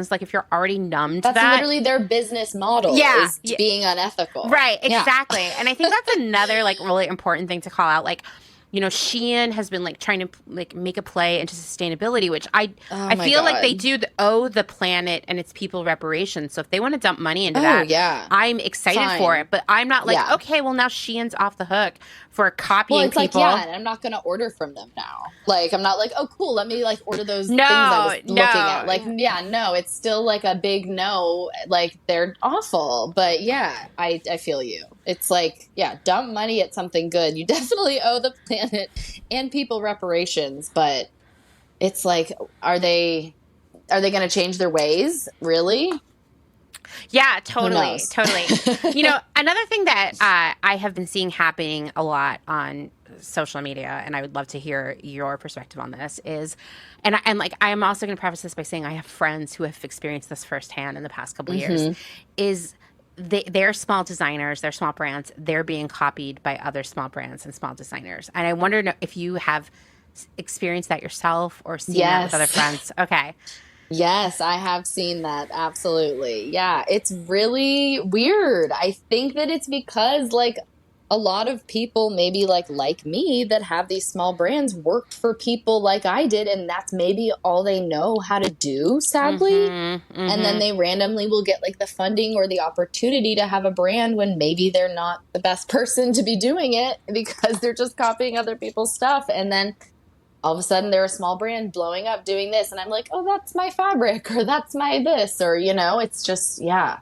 like if you're already numb to That's that, literally their business model. Yeah. Is being unethical. right? Yeah. Exactly. And I think that's another like really important thing to call out. Like, you know, Shein has been like trying to like make a play into sustainability, which I feel like they do owe the planet and its people reparations. So if they want to dump money into that, yeah. I'm excited for it. But I'm not like, Yeah. okay, well now Shein's off the hook for copying Well, it's people. like, yeah, and I'm not going to order from them now. Like, I'm not like, oh, cool, let me like order those No, things I was looking no. at. Like, yeah, no, it's still like a big no. Like, they're awful. But yeah, I feel you. It's like, yeah, dump money at something good. You definitely owe the planet and people reparations. But it's like, are they going to change their ways? Really? Yeah, totally. knows? You know, another thing that I have been seeing happening a lot on social media, and I would love to hear your perspective on this, is, and like I'm also going to preface this by saying I have friends who have experienced this firsthand in the past couple of years, is they're small designers, they're small brands, they're being copied by other small brands and small designers. And I wonder if you have experienced that yourself or seen that with other friends. Okay. Yes, I have seen that. Absolutely. Yeah, it's really weird. I think that it's because like a lot of people maybe like me that have these small brands worked for people like I did, and that's maybe all they know how to do, sadly. And then they randomly will get like the funding or the opportunity to have a brand when maybe they're not the best person to be doing it because they're just copying other people's stuff. And then all of a sudden they're a small brand blowing up doing this. And I'm like, oh, that's my fabric, or that's my this, or, you know, it's just, yeah.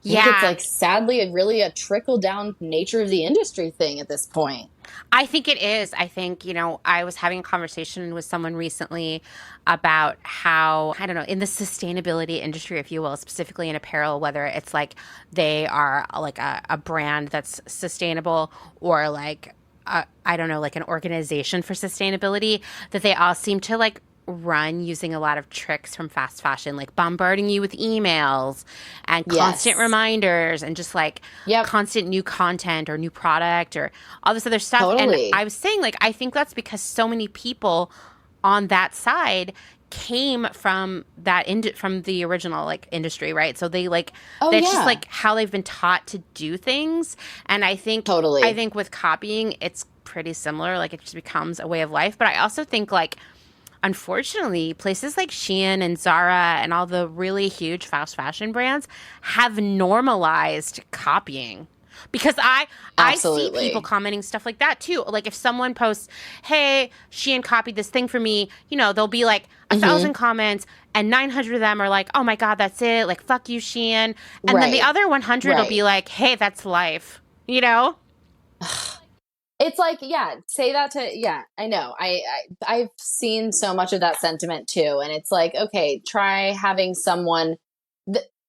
I think it's like sadly really a trickle down nature of the industry thing at this point. I think it is. I think, you know, I was having a conversation with someone recently about how, I don't know, in the sustainability industry, if you will, specifically in apparel, whether it's like they are like a brand that's sustainable or like, I don't know, like an organization for sustainability, that they all seem to like run using a lot of tricks from fast fashion, like bombarding you with emails and constant reminders and just like constant new content or new product or all this other stuff. Totally. And I was saying, like, I think that's because so many people on that side came from that from the original like industry, right? So they like that's just like how they've been taught to do things. And I think I think with copying, it's pretty similar. Like it just becomes a way of life. But I also think like, unfortunately, places like Shein and Zara and all the really huge fast fashion brands have normalized copying. Because I see people commenting stuff like that too. Like if someone posts, hey, Shein copied this thing for me, you know, there'll be like 1,000 comments and 900 of them are like, oh my God, that's it. Like, fuck you, Shein. And then the other 100 will be like, hey, that's life, you know? It's like, say that to, I know. I've seen so much of that sentiment too. And it's like, okay, try having someone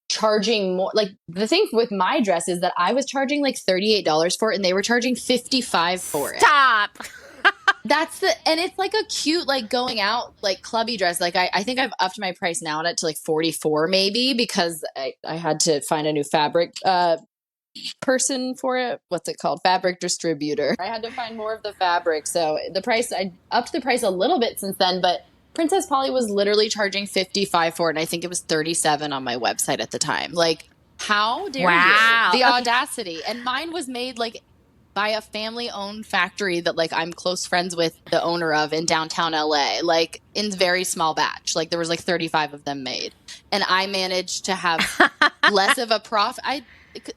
charging more. Like the thing with my dress is that I was charging like $38 for it and they were charging $55 for it. Stop. And it's like a cute, like going out, like clubby dress. Like I think I've upped my price now on it to like $44 maybe because I had to find a new fabric, person for it. What's it called? Fabric distributor. I had to find more of the fabric. So the price, I upped the price a little bit since then, but Princess Polly was literally charging $55 for it. And I think it was $37 on my website at the time. Like, how dare you? The audacity. And mine was made like by a family owned factory that like I'm close friends with the owner of in downtown LA, like in very small batch. Like there was like 35 of them made. And I managed to have less of a profit.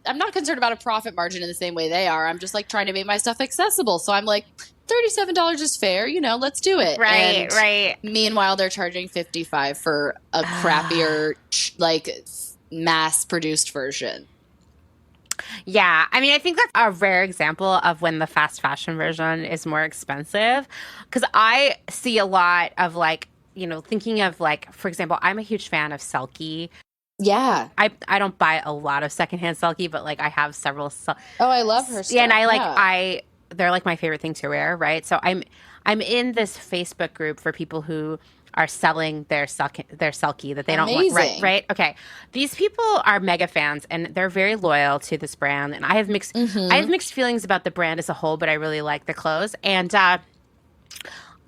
I'm not concerned about a profit margin in the same way they are. I'm just like trying to make my stuff accessible. So I'm like, $37 is fair, let's do it. Right, And right. meanwhile, they're charging $55 for a crappier, like mass produced version. Yeah. I mean, I think that's a rare example of when the fast fashion version is more expensive. Because I see a lot of like, thinking of like, for example, I'm a huge fan of Selkie. Yeah. I don't buy a lot of secondhand Selkie, but like I have several. Oh, I love her stuff. Yeah, and they're like my favorite thing to wear, right? So I'm in this Facebook group for people who are selling their Selkie that they don't want. Right. Okay. These people are mega fans and they're very loyal to this brand. And I have mixed feelings about the brand as a whole, but I really like the clothes. And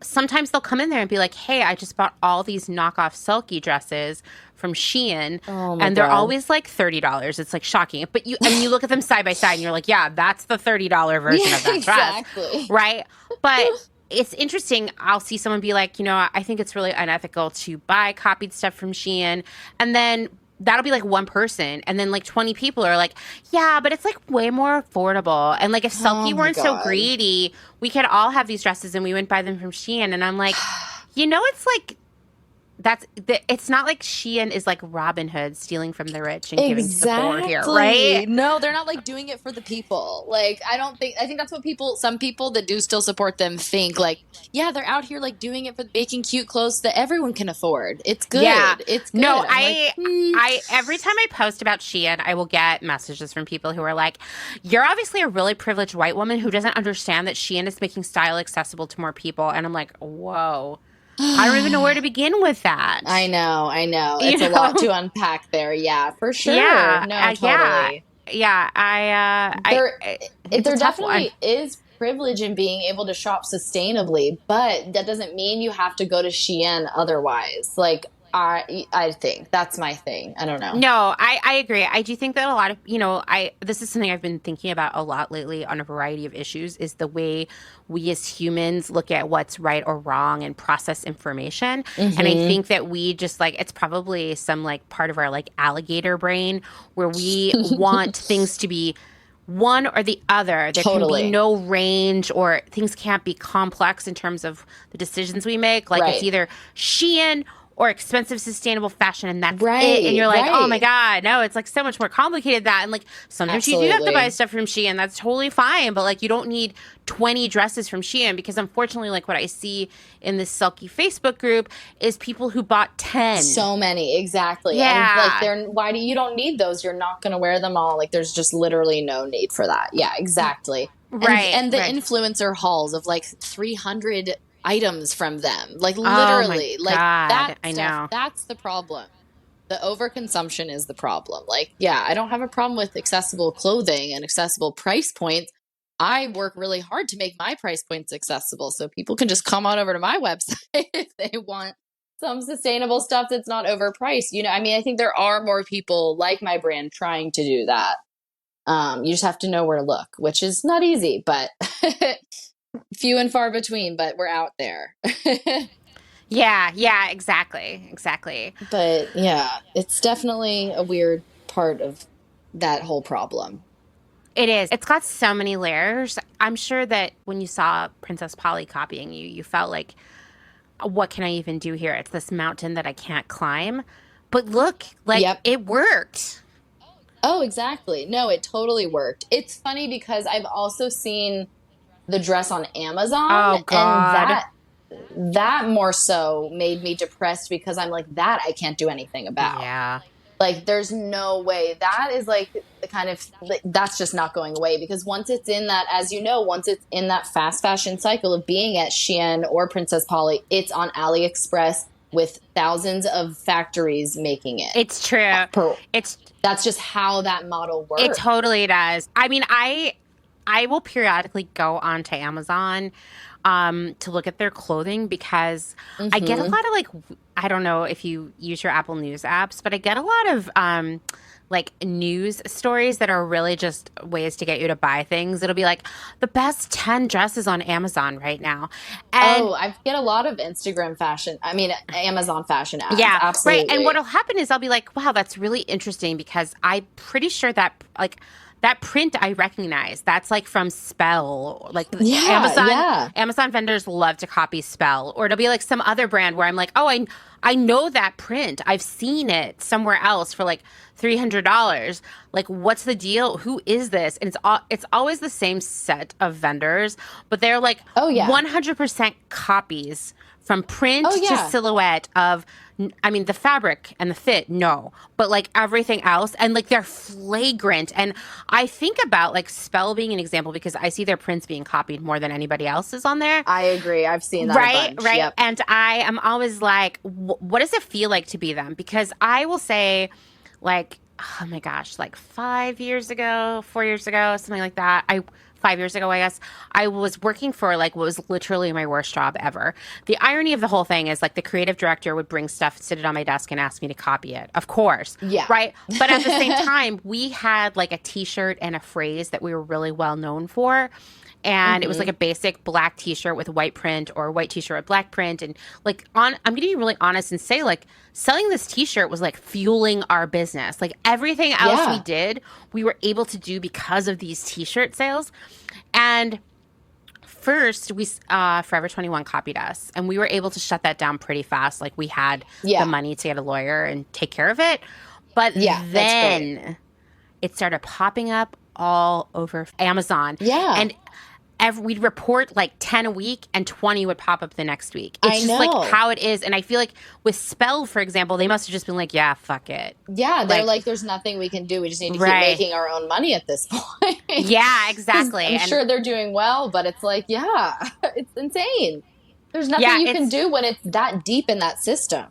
sometimes they'll come in there and be like, "Hey, I just bought all these knockoff Selkie dresses from Shein, and they're always like $30. It's like shocking." But you look at them side by side, and you're like, "Yeah, that's the $30 version of that dress, right?" But it's interesting. I'll see someone be like, I think it's really unethical to buy copied stuff from Shein, and then that'll be like one person, and then like 20 people are like, yeah, but it's like way more affordable. And like if Selkie weren't so greedy, we could all have these dresses and we wouldn't buy them from Shein. And I'm like, it's like it's not like Shein is like Robin Hood stealing from the rich and giving to the poor here, right? No, they're not like doing it for the people. Like I think that's what some people that do still support them think like, yeah, they're out here like doing it for making cute clothes that everyone can afford. It's good. Yeah. It's good. No, I every time I post about Shein, I will get messages from people who are like, you're obviously a really privileged white woman who doesn't understand that Shein is making style accessible to more people. And I'm like, whoa. I don't even know where to begin with that. I know. It's a lot to unpack there. Yeah, for sure. Yeah, no, totally. Yeah. There definitely is privilege in being able to shop sustainably, but that doesn't mean you have to go to Shein otherwise. Like, I think that's my thing. I don't know. No, I agree. I do think that a lot of, this is something I've been thinking about a lot lately on a variety of issues is the way we as humans look at what's right or wrong and process information. Mm-hmm. And I think that we just like, it's probably some like part of our like alligator brain where we want things to be one or the other. There can be no range or things can't be complex in terms of the decisions we make. Like it's either Shein or expensive, sustainable fashion, and that's it. And you're like, oh my God, no, it's like so much more complicated than that. And like sometimes you do have to buy stuff from Shein. That's totally fine. But like you don't need 20 dresses from Shein because unfortunately, like what I see in this Selkie Facebook group is people who bought 10. So many, exactly. Yeah. And like you don't need those. You're not going to wear them all. Like there's just literally no need for that. Yeah, exactly. Right. And the influencer hauls of like 300 items from them, like literally, like that stuff, I know. That's the problem. The overconsumption is the problem. Like, yeah, I don't have a problem with accessible clothing and accessible price points. I work really hard to make my price points accessible so people can just come on over to my website if they want some sustainable stuff that's not overpriced. I mean, I think there are more people like my brand trying to do that. You just have to know where to look, which is not easy, but few and far between, but we're out there. Yeah, exactly. But yeah, it's definitely a weird part of that whole problem. It is. It's got so many layers. I'm sure that when you saw Princess Polly copying you felt like, what can I even do here? It's this mountain that I can't climb. But look, like it worked. Oh, exactly. No, it totally worked. It's funny because I've also seen the dress on Amazon. Oh, God. And that more so made me depressed because I'm like, that I can't do anything about. Yeah. Like, there's no way. That is like the kind of, that's just not going away because once it's in that, as you know, once it's in that fast fashion cycle of being at Shein or Princess Polly, it's on AliExpress with thousands of factories making it. It's true. That's just how that model works. It totally does. I mean, I will periodically go onto Amazon to look at their clothing because I get a lot of like, I don't know if you use your Apple News apps, but I get a lot of like news stories that are really just ways to get you to buy things. It'll be like the best 10 dresses on Amazon right now. And Oh, I get a lot of Instagram fashion. I mean, Amazon fashion ads. yeah, right. And Absolutely. what'll happen is I'll be like, wow, that's really interesting because I'm pretty sure that like that print I recognize. That's like from Spell. Like Yeah, Amazon yeah. Amazon vendors love to copy Spell. Or it'll be like some other brand where I'm like, oh, I know that print. I've seen it somewhere else for like $300. Like, what's the deal? Who is this? And it's always the same set of vendors, but they're like Oh, yeah. 100% copies from print Oh, to yeah. silhouette of, I mean, the fabric and the fit, no, but like everything else. And like they're flagrant. And I think about like Spell being an example because I see their prints being copied more than anybody else's on there. I agree. I've seen that a Right, bunch. right. Yep. And I am always like, what does it feel like to be them? Because I will say, like, oh my gosh, like 5 years ago, 4 years ago, something like that. 5 years ago, I guess, I was working for like what was literally my worst job ever. The irony of the whole thing is like the creative director would bring stuff, sit it on my desk, and ask me to copy it. Of course, Yeah. right. But at the same time, we had like a T-shirt and a phrase that we were really well known for. And it was like a basic black T-shirt with white print or white T-shirt with black print. And like I'm going to be really honest and say like selling this T-shirt was like fueling our business. Like everything else Yeah. we did, we were able to do because of these T-shirt sales. And first, we Forever 21 copied us, and we were able to shut that down pretty fast. Like we had Yeah. the money to get a lawyer and take care of it. But Yeah, that's great. then it started popping up all over Amazon. Yeah. And we'd report like 10 a week and 20 would pop up the next week. It's I just know. like how it is. And I feel like with Spell, for example, they must have just been like, yeah, fuck it. Yeah, they're Like- like, there's nothing we can do. We just need to keep Right. making our own money at this point. Yeah, exactly. I'm And sure they're doing well, but it's like, yeah, it's insane. There's nothing Yeah, you can it's- do when it's that deep in that system.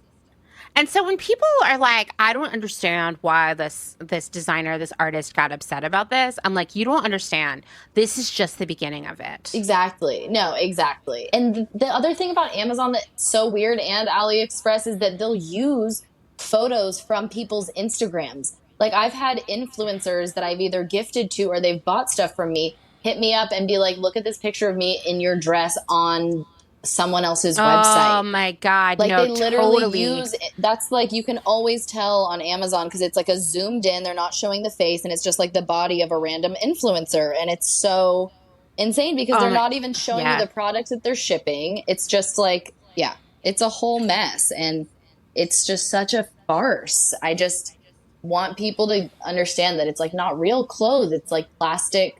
And so when people are like, I don't understand why this designer, this artist got upset about this, I'm like, you don't understand. This is just the beginning of it. Exactly. No, exactly. And the other thing about Amazon that's so weird and AliExpress is that they'll use photos from people's Instagrams. Like I've had influencers that I've either gifted to or they've bought stuff from me hit me up and be like, look at this picture of me in your dress on someone else's website. Oh my God. Like no, they literally totally. use that's like you can always tell on Amazon because it's like a zoomed in, they're not showing the face and it's just like the body of a random influencer. And it's so insane because they're not even showing yeah. you the products that they're shipping. It's just like, yeah, it's a whole mess and it's just such a farce. I just want people to understand that it's like not real clothes. It's like plastic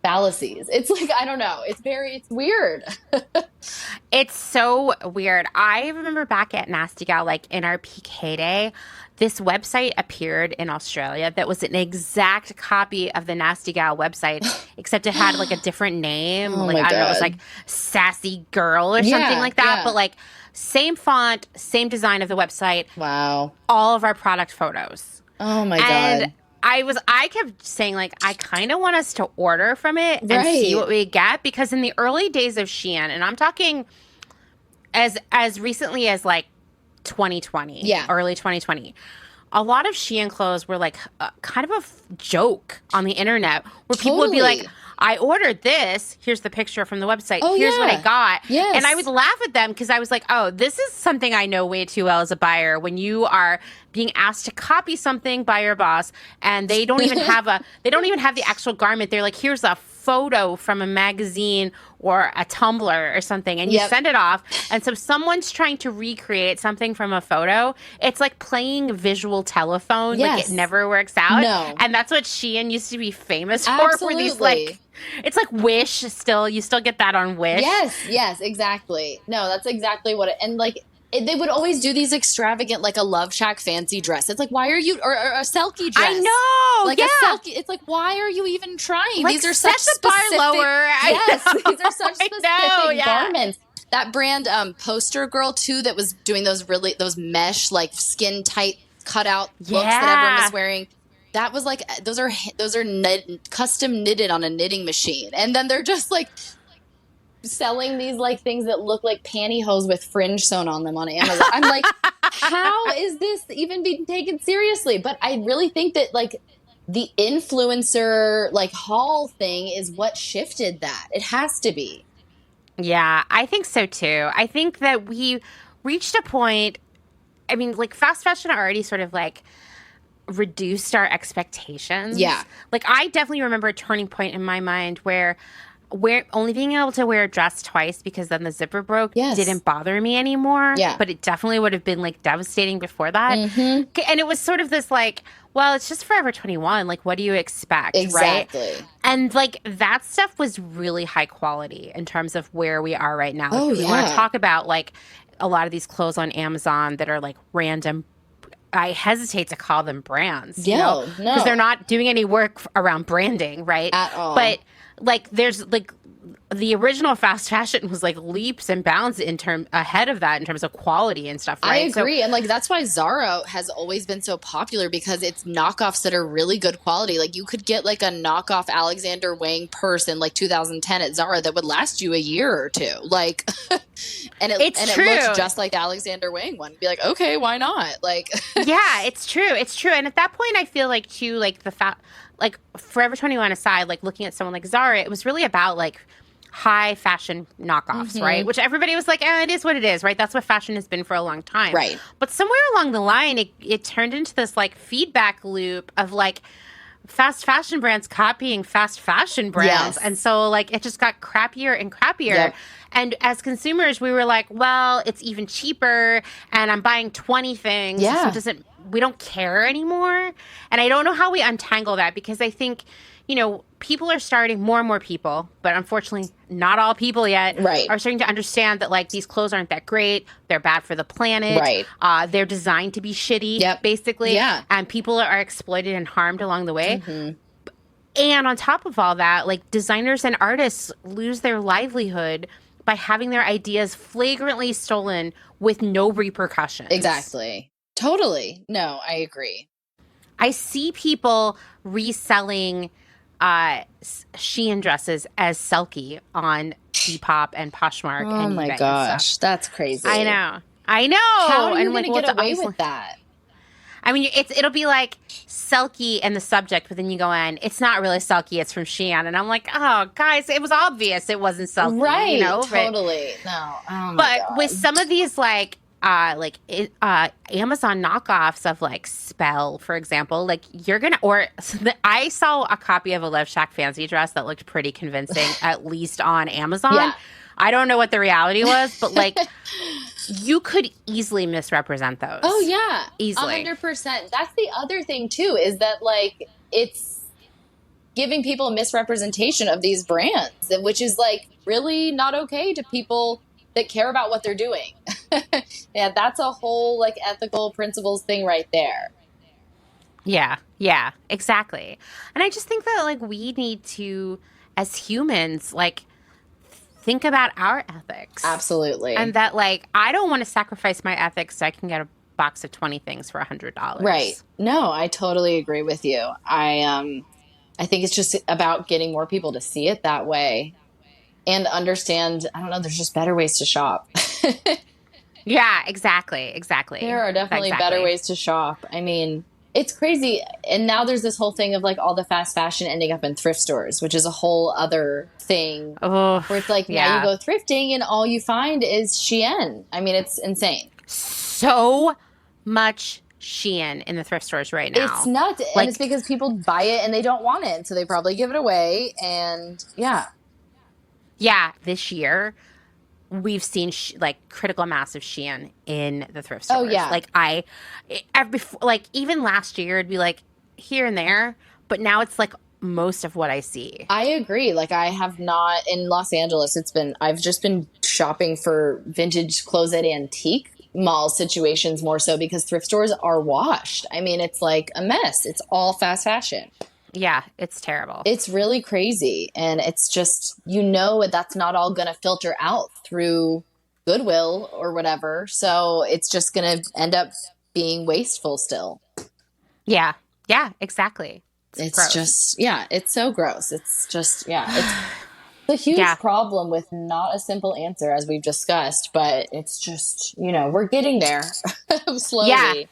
fallacies. It's like, I don't know. It's weird. It's so weird. I remember back at Nasty Gal, like in our peak heyday, this website appeared in Australia that was an exact copy of the Nasty Gal website, except it had like a different name. Oh like my I don't know, it was God. like Sassy Girl or Yeah, something like that. yeah. But like same font, same design of the website, Wow. all of our product photos. Oh my And God. I kept saying like I kind of want us to order from it and see Right. what we get because in the early days of Shein, and I'm talking as recently as like 2020, Yeah. early 2020, a lot of Shein clothes were like kind of a joke on the internet where people would be Totally. like, I ordered this. Here's the picture from the website. Oh, Here's what yeah. I got. Yes. And I would laugh at them because I was like, oh, this is something I know way too well as a buyer when you are being asked to copy something by your boss and they don't even have the actual garment. They're like, here's a photo from a magazine or a Tumblr or something, and you Yep. send it off. And so someone's trying to recreate something from a photo. It's like playing visual telephone. Like Yes. it never works out. No. And that's what Shein used to be famous for these Absolutely. like, it's like Wish still. You still get that on Wish. Yes, exactly. No, that's exactly what it, and like they would always do these extravagant, like a Love Shack fancy dress. It's like, why are you, or a Selkie dress? I know. Like yeah. a Selkie. It's like, why are you even trying? Like, These are set such the bar specific, lower. Yes, these are such I specific know, yeah. garments. That brand Poster Girl too, that was doing those mesh like skin tight cutout looks that everyone Yeah. was wearing. That was like those are custom knitted on a knitting machine, and then they're just like selling these like things that look like pantyhose with fringe sewn on them on Amazon. I'm like, how is this even being taken seriously? But I really think that like the influencer like haul thing is what shifted that. It has to be. Yeah, I think so too. I think that we reached a point. I mean, like fast fashion already sort of like reduced our expectations. Yeah. Like I definitely remember a turning point in my mind where only being able to wear a dress twice because then the zipper broke didn't bother me anymore. Yeah. But it definitely would have been like devastating before that. Mm-hmm. And it was sort of this like, well, it's just Forever 21. Like, what do you expect? Exactly. Right? And like that stuff was really high quality in terms of where we are right now. Like, we want to talk about like a lot of these clothes on Amazon that are like random. I hesitate to call them brands. No, because they're not doing any work around branding, right? At all. But like there's like the original fast fashion was like leaps and bounds ahead of that in terms of quality and stuff, right? I agree. And like that's why Zara has always been so popular, because it's knockoffs that are really good quality. Like you could get like a knockoff Alexander Wang purse in like 2010 at Zara that would last you a year or two. Like and it looks just like the Alexander Wang one. Be like, okay, why not? Like yeah, it's true. It's true. And at that point I feel like too, like like Forever 21 aside, like looking at someone like Zara, it was really about like high fashion knockoffs, right? Which everybody was like, it is what it is, right? That's what fashion has been for a long time. Right. But somewhere along the line, it turned into this like feedback loop of like fast fashion brands copying fast fashion brands. Yes. And so like it just got crappier and crappier. Yep. And as consumers, we were like, well, it's even cheaper and I'm buying 20 things. Yeah. So we don't care anymore. And I don't know how we untangle that, because I think, people are starting, more and more people, but unfortunately not all people yet, right, are starting to understand that like these clothes aren't that great. They're bad for the planet. Right. They're designed to be shitty, basically. Yeah. And people are exploited and harmed along the way. Mm-hmm. And on top of all that, like designers and artists lose their livelihood by having their ideas flagrantly stolen with no repercussions. Exactly. Totally. No, I agree. I see people reselling Shein dresses as Selkie on Depop and Poshmark. Oh and my eBay gosh, that's crazy. I know. How are you going to like, get away with that? I mean, it'll be like Selkie and the subject, but then you go in, it's not really Selkie, it's from Shein. And I'm like, oh, guys, it was obvious it wasn't Selkie. Right, totally. No. Oh my but God. with some of these Amazon knockoffs of like Spell, for example, like I saw a copy of a Love Shack fancy dress that looked pretty convincing, at least on Amazon. Yeah. I don't know what the reality was, but like you could easily misrepresent those. Oh yeah, easily, 100%. That's the other thing too, is that like it's giving people a misrepresentation of these brands, which is like really not okay to people that care about what they're doing. Yeah, that's a whole like ethical principles thing right there. Yeah, exactly. And I just think that like we need to, as humans, like think about our ethics. Absolutely. And that like I don't want to sacrifice my ethics so I can get a box of 20 things for $100. Right. No, I totally agree with you. I think it's just about getting more people to see it that way and understand, I don't know, there's just better ways to shop. Yeah, exactly. There are definitely better ways to shop. I mean, it's crazy. And now there's this whole thing of like all the fast fashion ending up in thrift stores, which is a whole other thing where it's like now you go thrifting and all you find is Shein. I mean, it's insane. So much Shein in the thrift stores right now. It's nuts. Like, and it's because people buy it and they don't want it. So they probably give it away. And yeah. Yeah, this year we've seen critical mass of Shein in the thrift stores. Oh yeah, like even last year it'd be like here and there, but now it's like most of what I see. I agree. Like I have not in Los Angeles. I've just been shopping for vintage clothes at antique mall situations more so because thrift stores are washed. I mean, it's like a mess. It's all fast fashion. Yeah, it's terrible. It's really crazy. And it's just, that's not all going to filter out through Goodwill or whatever. So it's just going to end up being wasteful still. Yeah, exactly. It's just, it's so gross. It's just, It's a huge Yeah. problem with not a simple answer, as we've discussed, but it's just, we're getting there Yeah. slowly.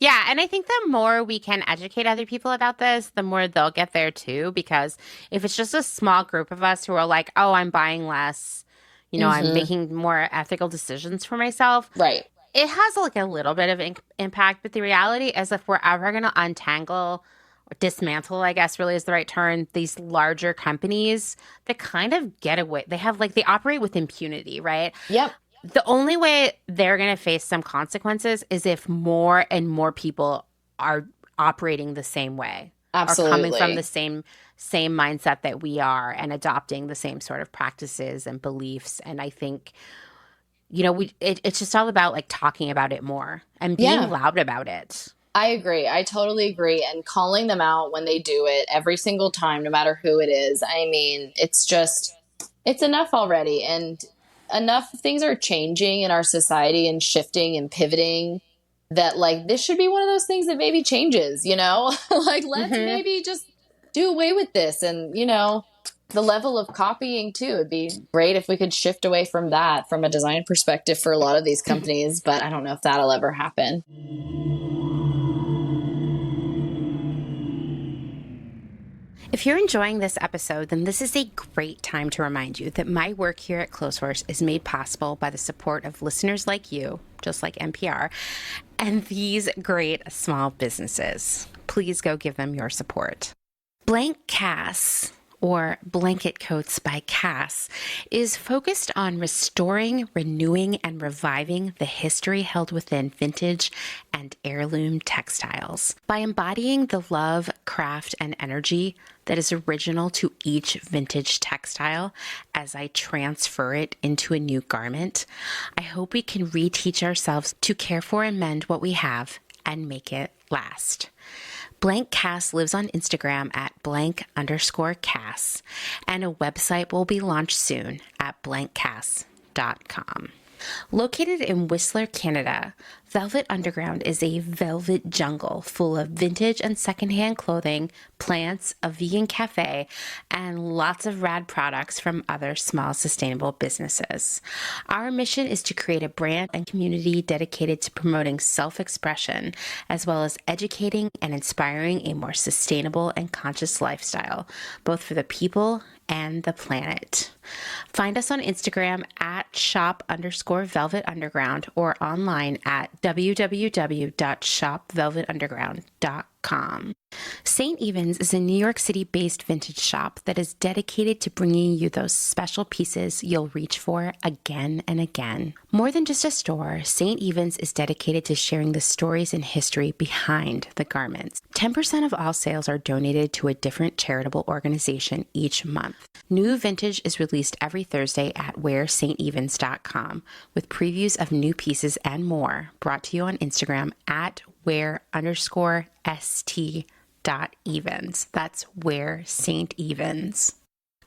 Yeah, and I think the more we can educate other people about this, the more they'll get there too. Because if it's just a small group of us who are like, oh, I'm buying less, I'm Hmm. making more ethical decisions for myself, Right. it has like a little bit of impact. But the reality is, if we're ever going to untangle or dismantle, I guess really is the right term, these larger companies that kind of get away, they operate with impunity, right? Yep. The only way they're going to face some consequences is if more and more people are operating the same way, are coming from the Absolutely. same mindset that we are and adopting the same sort of practices and beliefs. And I think, it's just all about like talking about it more and being Yeah. loud about it. I agree. I totally agree. And calling them out when they do it every single time, no matter who it is. I mean, it's enough already. And enough things are changing in our society and shifting and pivoting that, like, this should be one of those things that maybe changes, like, let's Hmm. maybe just do away with this. And, the level of copying too. It'd be great if we could shift away from that from a design perspective for a lot of these companies, but I don't know if that'll ever happen. If you're enjoying this episode, then this is a great time to remind you that my work here at Clotheshorse is made possible by the support of listeners like you, just like NPR, and these great small businesses. Please go give them your support. Blank Cass, or Blanket Coats by Cass, is focused on restoring, renewing, and reviving the history held within vintage and heirloom textiles. By embodying the love, craft, and energy that is original to each vintage textile as I transfer it into a new garment, I hope we can reteach ourselves to care for and mend what we have and make it last. Blank Cass lives on Instagram at _Cass, and a website will be launched soon at blankcass.com. Located in Whistler, Canada, Velvet Underground is a velvet jungle full of vintage and secondhand clothing, plants, a vegan cafe, and lots of rad products from other small sustainable businesses. Our mission is to create a brand and community dedicated to promoting self-expression, as well as educating and inspiring a more sustainable and conscious lifestyle, both for the people and the planet. Find us on Instagram at shop_Velvet Underground or online at www.shopvelvetunderground.com. St. Evens is a New York City-based vintage shop that is dedicated to bringing you those special pieces you'll reach for again and again. More than just a store, St. Evens is dedicated to sharing the stories and history behind the garments. 10% of all sales are donated to a different charitable organization each month. New vintage is released every Thursday at wearstevens.com with previews of new pieces and more brought to you on Instagram at wear_st.evens. That's Wear St. Evens.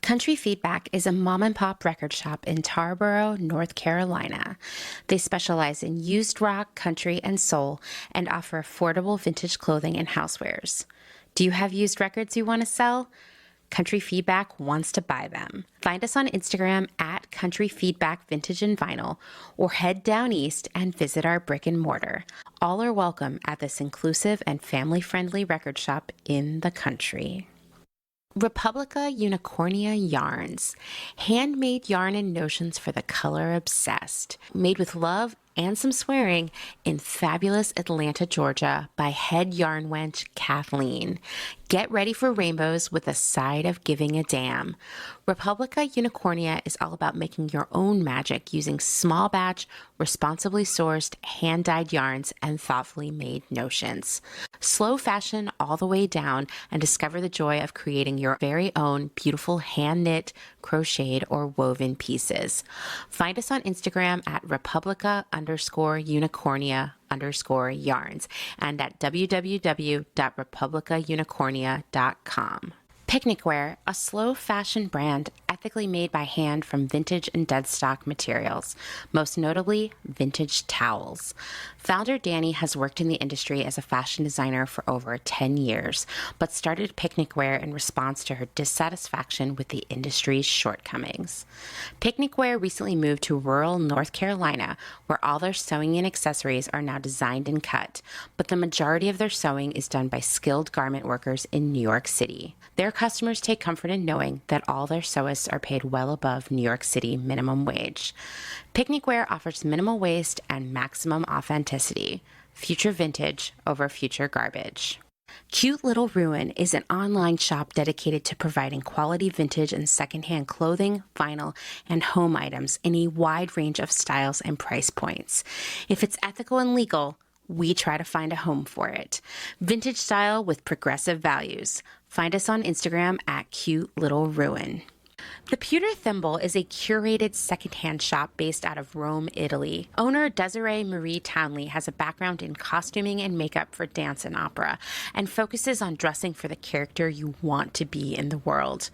Country Feedback is a mom and pop record shop in Tarboro, North Carolina. They specialize in used rock, country, and soul and offer affordable vintage clothing and housewares. Do you have used records you want to sell? Country Feedback wants to buy them. Find us on Instagram at Country Feedback Vintage and Vinyl, or head down east and visit our brick and mortar. All are welcome at this inclusive and family-friendly record shop in the country. Republica Unicornia Yarns. Handmade yarn and notions for the color obsessed. Made with love and some swearing in fabulous Atlanta, Georgia by head yarn wench Kathleen. Get ready for rainbows with a side of giving a damn. Republica Unicornia is all about making your own magic using small batch, responsibly sourced, hand-dyed yarns and thoughtfully made notions. Slow fashion all the way down and discover the joy of creating your very own beautiful hand-knit, crocheted, or woven pieces. Find us on Instagram at Republica_Unicornia_yarns and at www.republicaunicornia.com. Picnicwear, a slow fashion brand ethically made by hand from vintage and dead stock materials, most notably vintage towels. Founder Danny has worked in the industry as a fashion designer for over 10 years, but started Picnicwear in response to her dissatisfaction with the industry's shortcomings. Picnicwear recently moved to rural North Carolina, where all their sewing and accessories are now designed and cut, but the majority of their sewing is done by skilled garment workers in New York City. Their customers take comfort in knowing that all their sewists are paid well above New York City minimum wage. Picnicwear offers minimal waste and maximum authenticity. Future vintage over future garbage. Cute Little Ruin is an online shop dedicated to providing quality vintage and secondhand clothing, vinyl, and home items in a wide range of styles and price points. If it's ethical and legal, we try to find a home for it. Vintage style with progressive values. Find us on Instagram at Cute Little Ruin. The Pewter Thimble is a curated secondhand shop based out of Rome, Italy. Owner Desiree Marie Townley has a background in costuming and makeup for dance and opera, and focuses on dressing for the character you want to be in the world.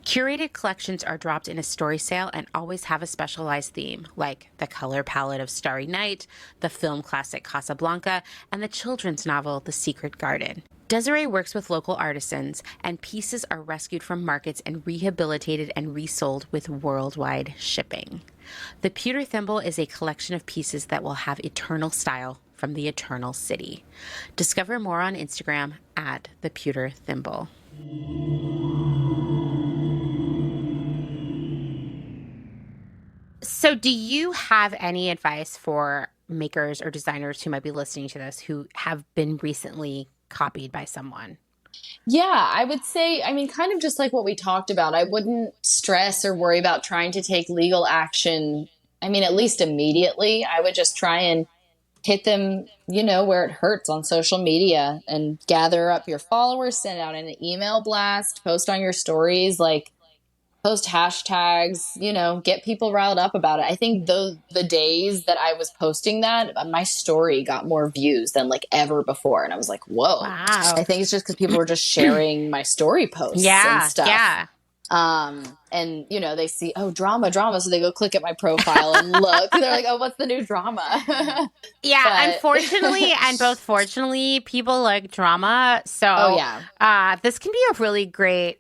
Curated collections are dropped in a story sale and always have a specialized theme, like the color palette of Starry Night, the film classic Casablanca, and the children's novel The Secret Garden. Desiree works with local artisans, and pieces are rescued from markets and rehabilitated and resold with worldwide shipping. The Pewter Thimble is a collection of pieces that will have eternal style from the Eternal City. Discover more on Instagram at The Pewter Thimble. So do you have any advice for makers or designers who might be listening to this who have been recently copied by someone? Yeah, I would say, I mean, kind of just like what we talked about, I wouldn't stress or worry about trying to take legal action. I mean, at least immediately, I would just try and hit them, where it hurts on social media and gather up your followers, send out an email blast, post on your stories, like post hashtags, get people riled up about it. I think the days that I was posting that, my story got more views than like ever before. And I was like, whoa. Wow. I think it's just because people were just sharing my story posts and stuff. Yeah. And they see, oh, drama. So they go click at my profile and look, they're like, oh, what's the new drama? Yeah. Unfortunately, and both fortunately, people like drama. So, this can be a really great,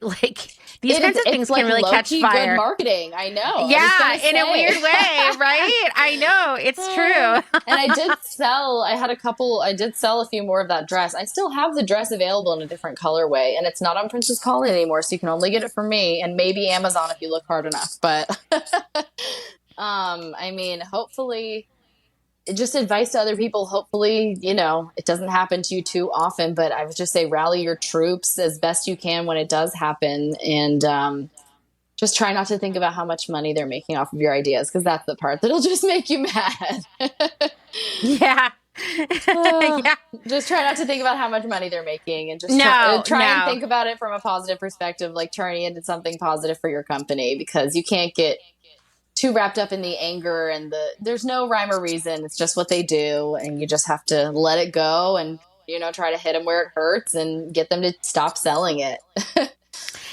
these kinds of things can really catch fire. Good marketing. I know. Yeah. In a weird way. Right. I know. It's true. And I did sell a few more of that dress. I still have the dress available in a different colorway, and it's not on Princess Colony anymore. So you can only get it from me and maybe Amazon if you look hard enough. But, I mean, hopefully, just advice to other people. Hopefully, it doesn't happen to you too often, but I would just say rally your troops as best you can when it does happen. And, just try not to think about how much money they're making off of your ideas, because that's the part that'll just make you mad. Yeah. Yeah. Just try not to think about how much money they're making, and just try and think about it from a positive perspective, like turning it into something positive for your company, because you can't get too wrapped up in the anger and there's no rhyme or reason. It's just what they do, and you just have to let it go and, try to hit them where it hurts and get them to stop selling it.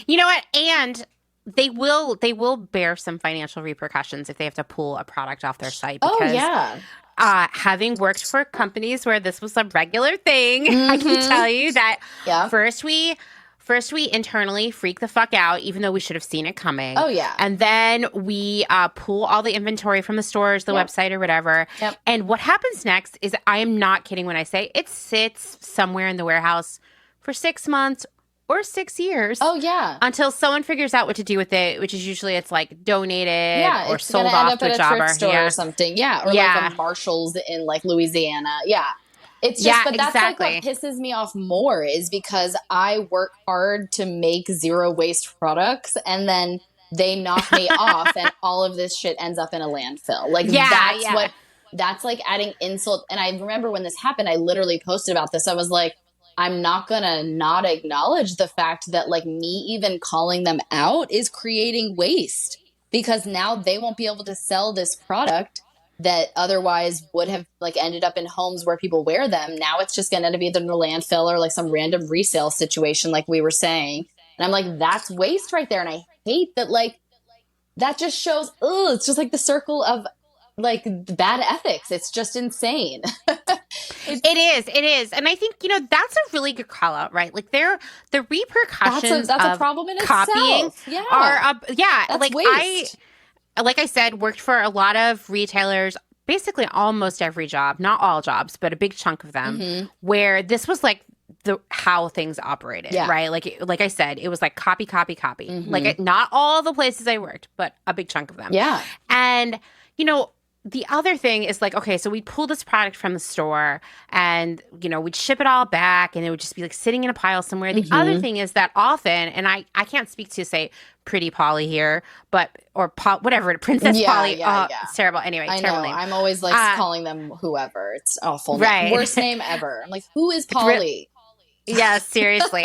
You know what? And they will bear some financial repercussions if they have to pull a product off their site. Because, having worked for companies where this was a regular thing, I can tell you that first we internally freak the fuck out, even though we should have seen it coming. Oh, yeah. And then we pull all the inventory from the stores, the website, or whatever. Yep. And what happens next is, I am not kidding when I say it sits somewhere in the warehouse for 6 months or 6 years. Oh, yeah. Until someone figures out what to do with it, which is usually it's like donated or it's sold off off end to up a at jobber. Thrift store or something. Yeah. Or like a Marshall's in like Louisiana. Yeah. It's just, but that's like what pisses me off more, is because I work hard to make zero waste products, and then they knock me off, and all of this shit ends up in a landfill. Like that's like adding insult. And I remember when this happened, I literally posted about this. I was like, I'm not gonna not acknowledge the fact that like me even calling them out is creating waste, because now they won't be able to sell this product that otherwise would have like ended up in homes where people wear them. Now it's just going to end up either in the landfill or like some random resale situation, like we were saying. And I'm like, that's waste right there. And I hate that, like, that just shows, it's just like the circle of like bad ethics. It's just insane. It is. And I think, that's a really good call out, right? Like the repercussions that's a of problem in copying itself. Yeah. are, That's like waste. like I said, worked for a lot of retailers, basically almost every job, not all jobs, but a big chunk of them, where this was like how things operated, right? Like I said, it was like copy, copy, copy. Like not all the places I worked, but a big chunk of them. Yeah. And, the other thing is like, okay, so we'd pull this product from the store and, we'd ship it all back and it would just be like sitting in a pile somewhere. The other thing is that often, and I can't speak to say Pretty Polly here, or whatever, Princess Polly. It's terrible. Anyway, I terrible know. name. I'm always like calling them whoever. It's awful. Right. Worst name ever. I'm like, who is Polly? Yeah, seriously.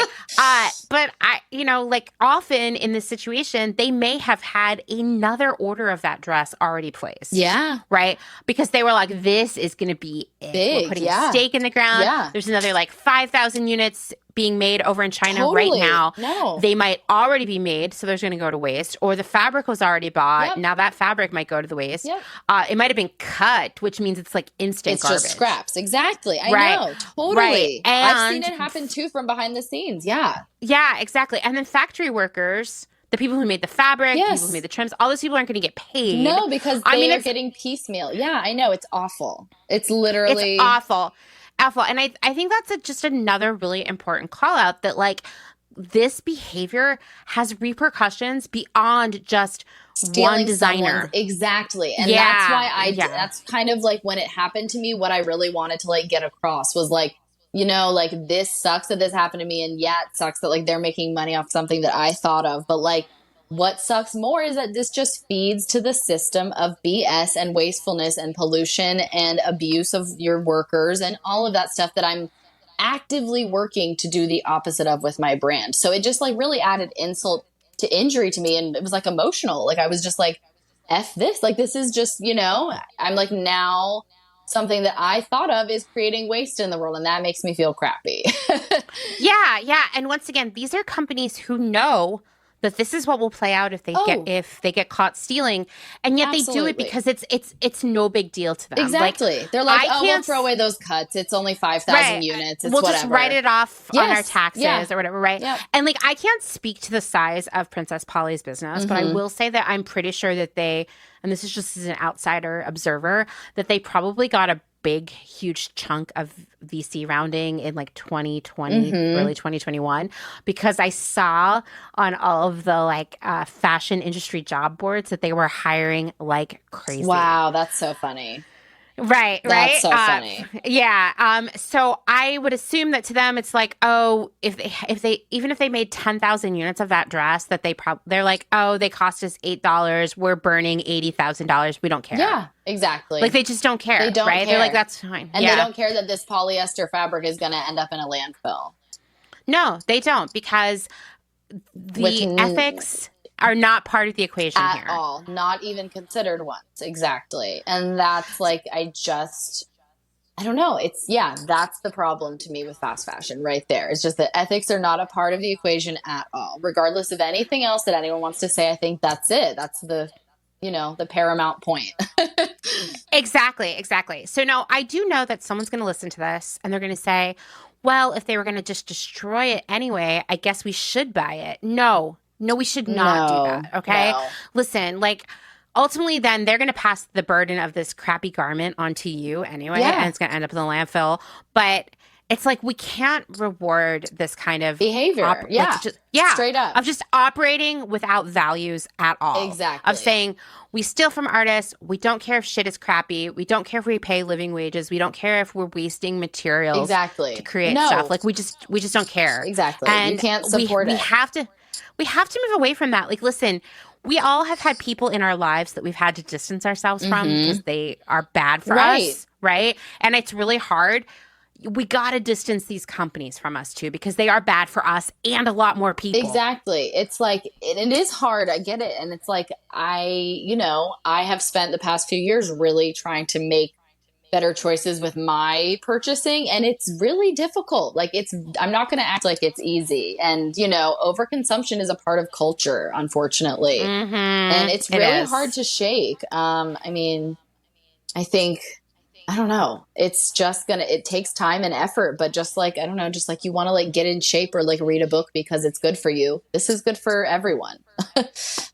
But like often in this situation, they may have had another order of that dress already placed. Yeah. Right? Because they were like, this is going to be it. Big. We're putting a stake in the ground. Yeah. There's another like 5,000 units being made over in China Totally. right now. No. They might already be made, so there's going to go to waste. Or the fabric was already bought. Yep. Now that fabric might go to the waste. Yep. It might have been cut, which means it's like instant garbage. It's just scraps. Exactly. I Right. know. Totally. Right. I've seen it happen too from behind the scenes. Yeah. Yeah, exactly. And then factory workers, the people who made the fabric, the people who made the trims, all those people aren't going to get paid. No, because they're getting piecemeal. Yeah, I know. It's awful. It's literally... It's awful. Awful. And I think that's just another really important call out that like this behavior has repercussions beyond just stealing one designer. Exactly. And that's why that's kind of like when it happened to me, what I really wanted to like get across was like, like this sucks that this happened to me. And yeah, it sucks that like they're making money off something that I thought of. But like what sucks more is that this just feeds to the system of BS and wastefulness and pollution and abuse of your workers and all of that stuff that I'm actively working to do the opposite of with my brand. So it just like really added insult to injury to me. And it was like emotional. Like I was just like, F this. Like this is just, I'm like now something that I thought of is creating waste in the world. And that makes me feel crappy. Yeah. And once again, these are companies who know that this is what will play out if they get caught stealing, and yet they do it because it's no big deal to them. Exactly. Like, they're like, we'll throw away those cuts. It's only 5,000 units. It's we'll whatever. just write it off on our taxes or whatever, right? Yep. And like, I can't speak to the size of Princess Polly's business, but I will say that I'm pretty sure that they, and this is just as an outsider observer, that they probably got a big, huge chunk of VC rounding in like 2020, early 2021, because I saw on all of the like fashion industry job boards that they were hiring like crazy. Wow, that's so funny. Right. That's so funny. Yeah. So I would assume that to them it's like, if they even if they made 10,000 units of that dress, that they're like, they cost us $8. We're burning $80,000. We don't care. Yeah, exactly. Like they just don't care. They don't right? care. They're like, that's fine. And they don't care that this polyester fabric is going to end up in a landfill. No, they don't, because the ethics are not part of the equation at here. all. Not even considered once. Exactly. And that's like, I don't know. That's the problem to me with fast fashion right there. It's just that ethics are not a part of the equation at all. Regardless of anything else that anyone wants to say, I think that's it. That's the paramount point. Exactly. So no, I do know that someone's going to listen to this and they're going to say, well, if they were going to just destroy it anyway, I guess we should buy it. No, we should not do that. Okay. No. Listen, like ultimately then they're going to pass the burden of this crappy garment onto you anyway. And it's going to end up in the landfill. But it's like, we can't reward this kind of behavior. Straight up. Of just operating without values at all. Exactly. Of saying, we steal from artists. We don't care if shit is crappy. We don't care if we pay living wages. We don't care if we're wasting materials to create stuff. Like we just don't care. Exactly. And you can't support it. We have to move away from that. Like, listen, we all have had people in our lives that we've had to distance ourselves from because they are bad for us. Right. And it's really hard. We got to distance these companies from us too, because they are bad for us and a lot more people. Exactly. It's like, it is hard. I get it. And it's like, I have spent the past few years really trying to make better choices with my purchasing. And it's really difficult. Like I'm not going to act like it's easy. And, overconsumption is a part of culture, unfortunately. And it's really hard to shake. I think, I don't know. It's just it takes time and effort, but just like, I don't know, just like you want to like get in shape or like read a book because it's good for you. This is good for everyone.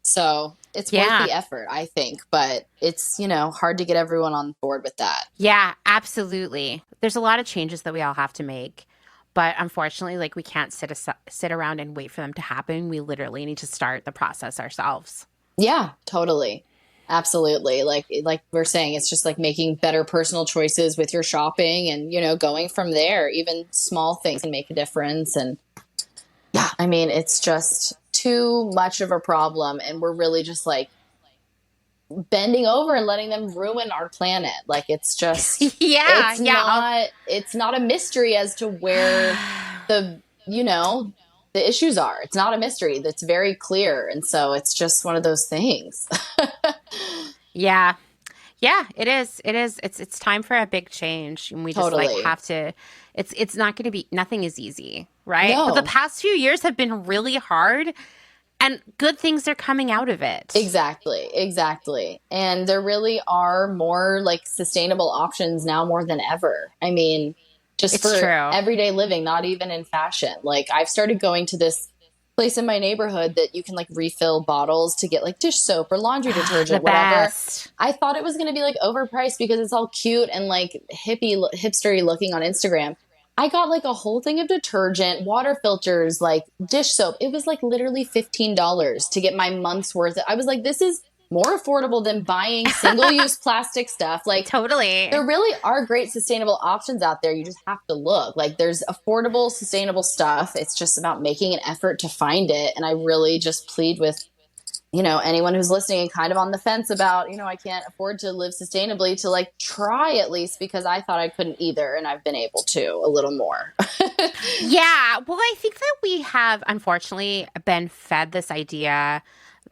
So it's worth the effort, I think, but it's, hard to get everyone on board with that. Yeah, absolutely. There's a lot of changes that we all have to make, but unfortunately, like we can't sit around and wait for them to happen. We literally need to start the process ourselves. Yeah, totally. Absolutely. Like we're saying, it's just like making better personal choices with your shopping and, going from there. Even small things can make a difference. And yeah, it's just too much of a problem. And we're really just like bending over and letting them ruin our planet. Like it's just, it's not a mystery as to where the issues are. It's not a mystery. That's very clear. And so it's just one of those things. Yeah. Yeah, it is. It is. It's time for a big change. And we just like have to, it's not going to be, nothing is easy, right? No. But the past few years have been really hard and good things are coming out of it. Exactly. And there really are more like sustainable options now more than ever. Just for everyday living, not even in fashion. Like I've started going to this place in my neighborhood that you can like refill bottles to get like dish soap or laundry detergent, whatever. Best. I thought it was going to be like overpriced because it's all cute and like hipstery looking on Instagram. I got like a whole thing of detergent, water filters, like dish soap. It was like literally $15 to get my month's worth. I was like, this is more affordable than buying single-use plastic stuff. Like totally. There really are great sustainable options out there. You just have to look. Like there's affordable, sustainable stuff. It's just about making an effort to find it. And I really just plead with, anyone who's listening and kind of on the fence about, I can't afford to live sustainably to like try at least because I thought I couldn't either. And I've been able to a little more. Yeah. Well, I think that we have unfortunately been fed this idea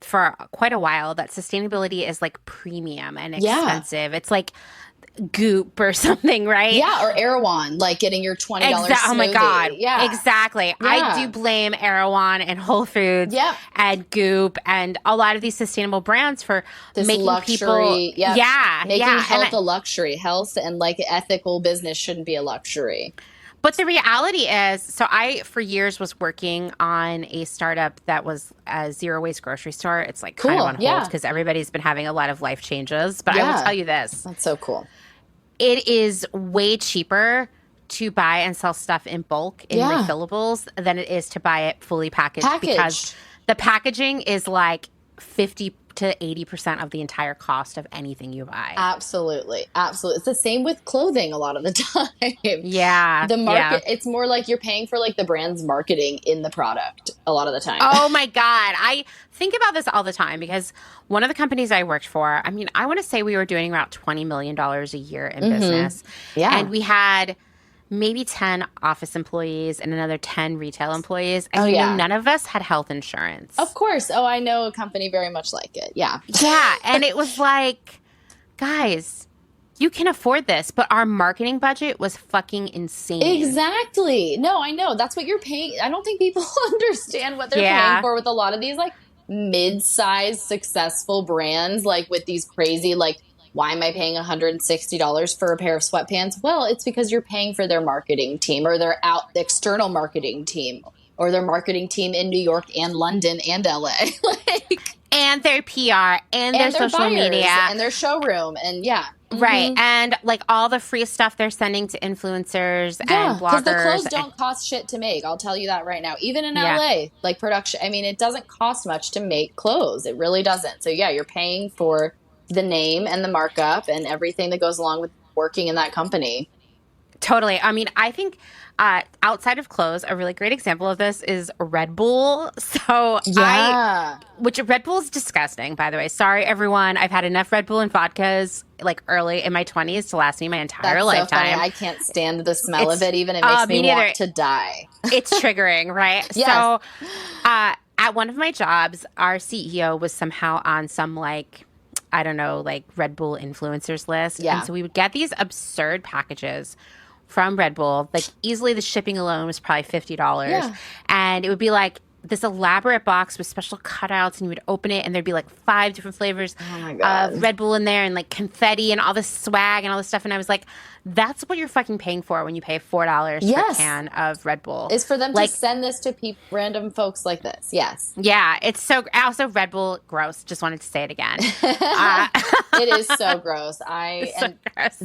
for quite a while that sustainability is like premium and expensive. Yeah. It's like Goop or something, right? Yeah, or Erewhon, like getting your $20 smoothie. Oh my God. Yeah. Exactly. Yeah. I do blame Erewhon and Whole Foods and Goop and a lot of these sustainable brands for this making luxury, people making health a luxury. Health and like ethical business shouldn't be a luxury. But the reality is, so I, for years, was working on a startup that was a zero-waste grocery store. It's like kind of on hold because everybody's been having a lot of life changes. But I will tell you this. That's so cool. It is way cheaper to buy and sell stuff in bulk in refillables than it is to buy it fully packaged. Because the packaging is like 50 to 80% of the entire cost of anything you buy. Absolutely. It's the same with clothing a lot of the time. Yeah. The market, it's more like you're paying for like the brand's marketing in the product a lot of the time. Oh my God. I think about this all the time because one of the companies I worked for, I want to say we were doing about $20 million a year in business. Yeah. And we had maybe 10 office employees and another 10 retail employees. And none of us had health insurance. Of course. Oh, I know a company very much like it. Yeah. Yeah. And it was like, guys, you can afford this, but our marketing budget was fucking insane. Exactly. No, I know. That's what you're paying. I don't think people understand what they're paying for with a lot of these like mid-sized successful brands, like with these crazy, like, why am I paying $160 for a pair of sweatpants? Well, it's because you're paying for their marketing team or their external marketing team or their marketing team in New York and London and LA. And their PR and their social media. And their showroom. And Right. And like all the free stuff they're sending to influencers and bloggers. Because the clothes don't cost shit to make. I'll tell you that right now. Even in LA, like production, it doesn't cost much to make clothes. It really doesn't. So you're paying for the name and the markup and everything that goes along with working in that company. Totally. I think outside of clothes, a really great example of this is Red Bull. So which Red Bull is disgusting, by the way. Sorry, everyone. I've had enough Red Bull and vodkas like early in my 20s to last me my entire lifetime. So funny. I can't stand the smell of it. Even it makes me want to die. It's triggering, right? Yes. So at one of my jobs, our CEO was somehow on some like I don't know, like Red Bull influencers list. Yeah. And so we would get these absurd packages from Red Bull. Like easily the shipping alone was probably $50. Yeah. And it would be like this elaborate box with special cutouts, and you would open it and there'd be like 5 different flavors Oh my God. of Red Bull in there and like confetti and all this swag and all this stuff. And I was like, that's what you're fucking paying for when you pay $4 for a can of Red Bull. Is for them like, to send this to random folks like this. Yes. Yeah, it's so. Also, Red Bull, gross. Just wanted to say it again. It is so gross. Gross.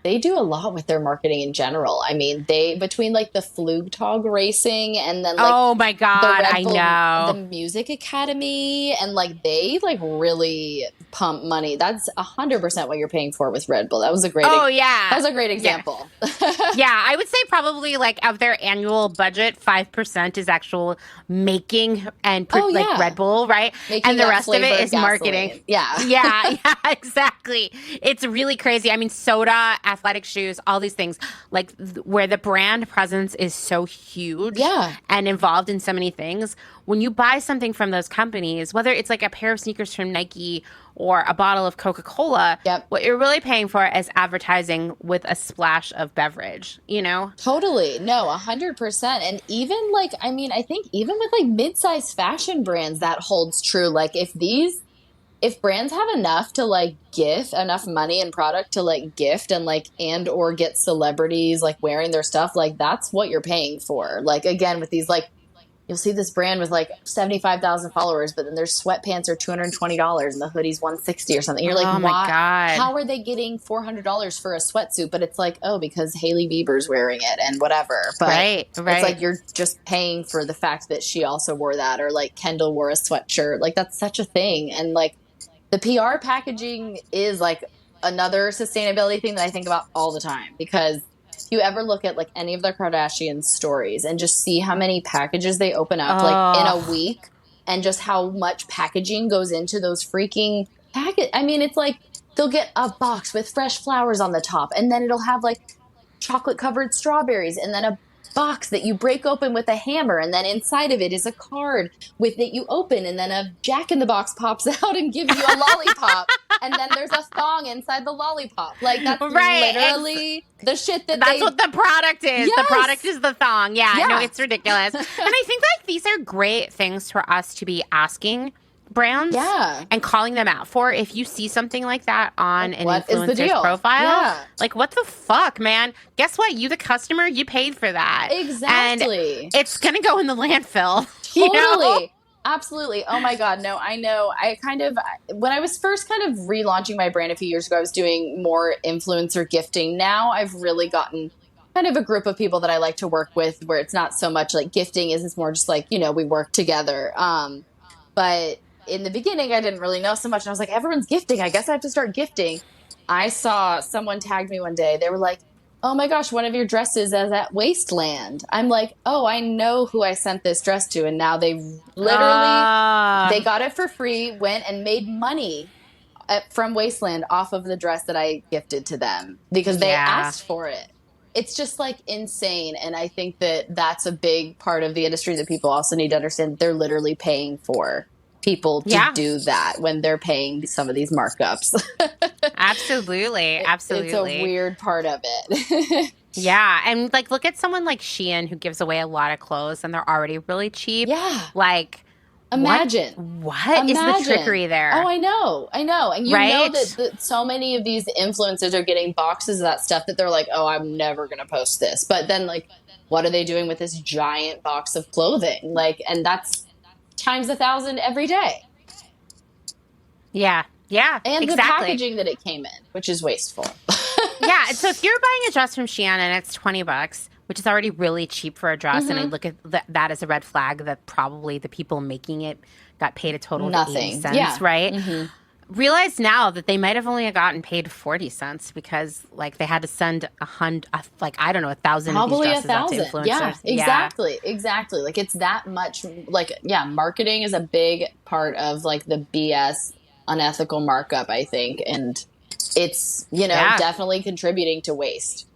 They do a lot with their marketing in general. I mean, between like the Flugtag racing and then like oh my God, the Red I Bull, know the Music Academy, and like they like really pump money. That's 100% what you're paying for with Red Bull. That was a great. Yeah, that was a great example. Yeah, I would say probably like of their annual budget, 5% is actual making and like Red Bull, right? Making and the rest of it is gasoline. Marketing. Yeah, yeah, exactly. It's really crazy. I mean, soda, athletic shoes, all these things, like where the brand presence is so huge, and involved in so many things. When you buy something from those companies, whether it's like a pair of sneakers from Nike or a bottle of Coca-Cola, what you're really paying for is advertising with a splash of beverage, you know? Totally. No, 100%. And even like, I mean, I think even with like mid-sized fashion brands, that holds true. Like if brands have enough to like gift, enough money and product to like gift and like, and or get celebrities like wearing their stuff, like that's what you're paying for. Like, again, with these like, you'll see this brand with like 75,000 followers, but then their sweatpants are $220 and the hoodie's $160 or something. You're like, oh my God, how are they getting $400 for a sweatsuit? But it's like, oh, because Hailey Bieber's wearing it and whatever. But right. It's like you're just paying for the fact that she also wore that, or like Kendall wore a sweatshirt. Like that's such a thing. And like the PR packaging is like another sustainability thing that I think about all the time, because if you ever look at like any of the Kardashian stories and just see how many packages they open up like in a week, and just how much packaging goes into those freaking packet. I mean, it's like they'll get a box with fresh flowers on the top, and then it'll have like chocolate covered strawberries, and then a box that you break open with a hammer, and then inside of it is a card with that you open, and then a Jack in the Box pops out and gives you a lollipop, and then there's a thong inside the lollipop. Like that's literally the shit that's what the product is. Yes. The product is the thong. Yeah, no, it's ridiculous. And I think like these are great things for us to be asking brands and calling them out for. If you see something like that on an influencer's profile, like what the fuck, man? Guess what? You the customer, you paid for that. Exactly. And it's gonna go in the landfill. Totally. You know? Absolutely. Oh my God. No, I know. When I was first kind of relaunching my brand a few years ago, I was doing more influencer gifting. Now I've really gotten kind of a group of people that I like to work with, where it's not so much like gifting, it's more just like, you know, we work together. But in the beginning, I didn't really know so much. And I was like, everyone's gifting. I guess I have to start gifting. I saw someone tagged me one day. They were like, oh my gosh, one of your dresses is at Wasteland. I'm like, oh, I know who I sent this dress to. And now they literally, they got it for free, went and made money from Wasteland off of the dress that I gifted to them because they asked for it. It's just like insane. And I think that that's a big part of the industry that people also need to understand. They're literally paying for people to do that when they're paying some of these markups. Absolutely. It's a weird part of it. Yeah. And like, look at someone like Shein who gives away a lot of clothes and they're already really cheap. Yeah. Like, imagine. What is the trickery there? Oh, I know. And you know that so many of these influencers are getting boxes of that stuff that they're like, oh, I'm never going to post this. But then like, what are they doing with this giant box of clothing? Like, and that's times 1,000 every day. Yeah. And the packaging that it came in, which is wasteful. Yeah. So if you're buying a dress from Shein and it's $20, which is already really cheap for a dress, and I look at that as a red flag that probably the people making it got paid a total of 80 cents, right? Mm-hmm. Realize now that they might have only gotten paid 40 cents because like they had to send 1,000 of these dresses out to influencers. Yeah, exactly. Like it's that much. Like marketing is a big part of like the BS unethical markup, I think, and it's definitely contributing to waste.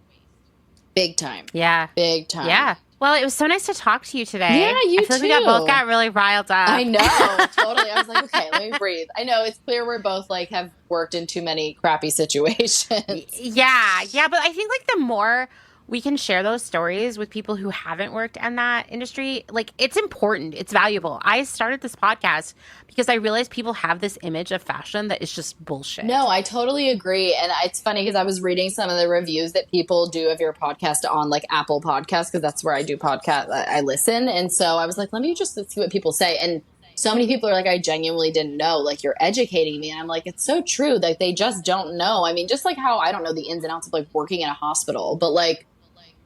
Big time. Yeah. Big time. Yeah. Well, it was so nice to talk to you today. Yeah, you I feel too. like we both got really riled up. I know, totally. I was like, okay, let me breathe. I know it's clear we're both like have worked in too many crappy situations. Yeah, but I think like the more we can share those stories with people who haven't worked in that industry, like it's important, it's valuable. I started this podcast because I realized people have this image of fashion that is just bullshit. No, I totally agree. And it's funny because I was reading some of the reviews that people do of your podcast on like Apple Podcasts, because that's where I do podcast. I listen. And so I was like, let me just see what people say. And so many people are like, I genuinely didn't know, like you're educating me. And I'm like, it's so true. Like they just don't know. I mean, just like how I don't know the ins and outs of like working in a hospital, but like,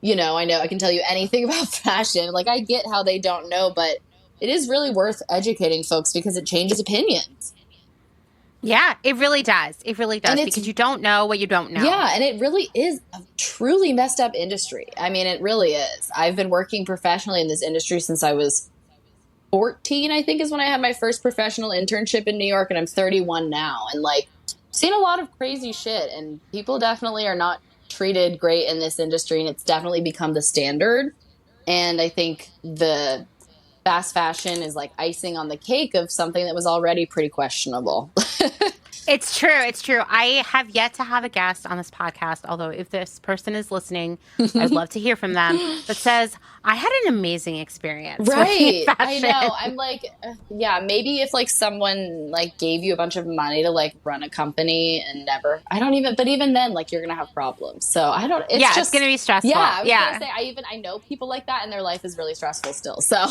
you know I can tell you anything about fashion. Like I get how they don't know, but it is really worth educating folks because it changes opinions. Yeah, it really does. It really does, because you don't know what you don't know. Yeah, and it really is a truly messed up industry. I mean, it really is. I've been working professionally in this industry since I was 14, I think is when I had my first professional internship in New York, and I'm 31 now. And like, seen a lot of crazy shit, and people definitely are not treated great in this industry, and it's definitely become the standard. And I think the fast fashion is like icing on the cake of something that was already pretty questionable. It's true. It's true. I have yet to have a guest on this podcast, although if this person is listening, I'd love to hear from them, that says, I had an amazing experience. Right. I know. I'm like, yeah, maybe if like someone like gave you a bunch of money to like run a company and but even then, like you're going to have problems. So I don't, it's going to be stressful. Yeah. I was going to say, I know people like that and their life is really stressful still. So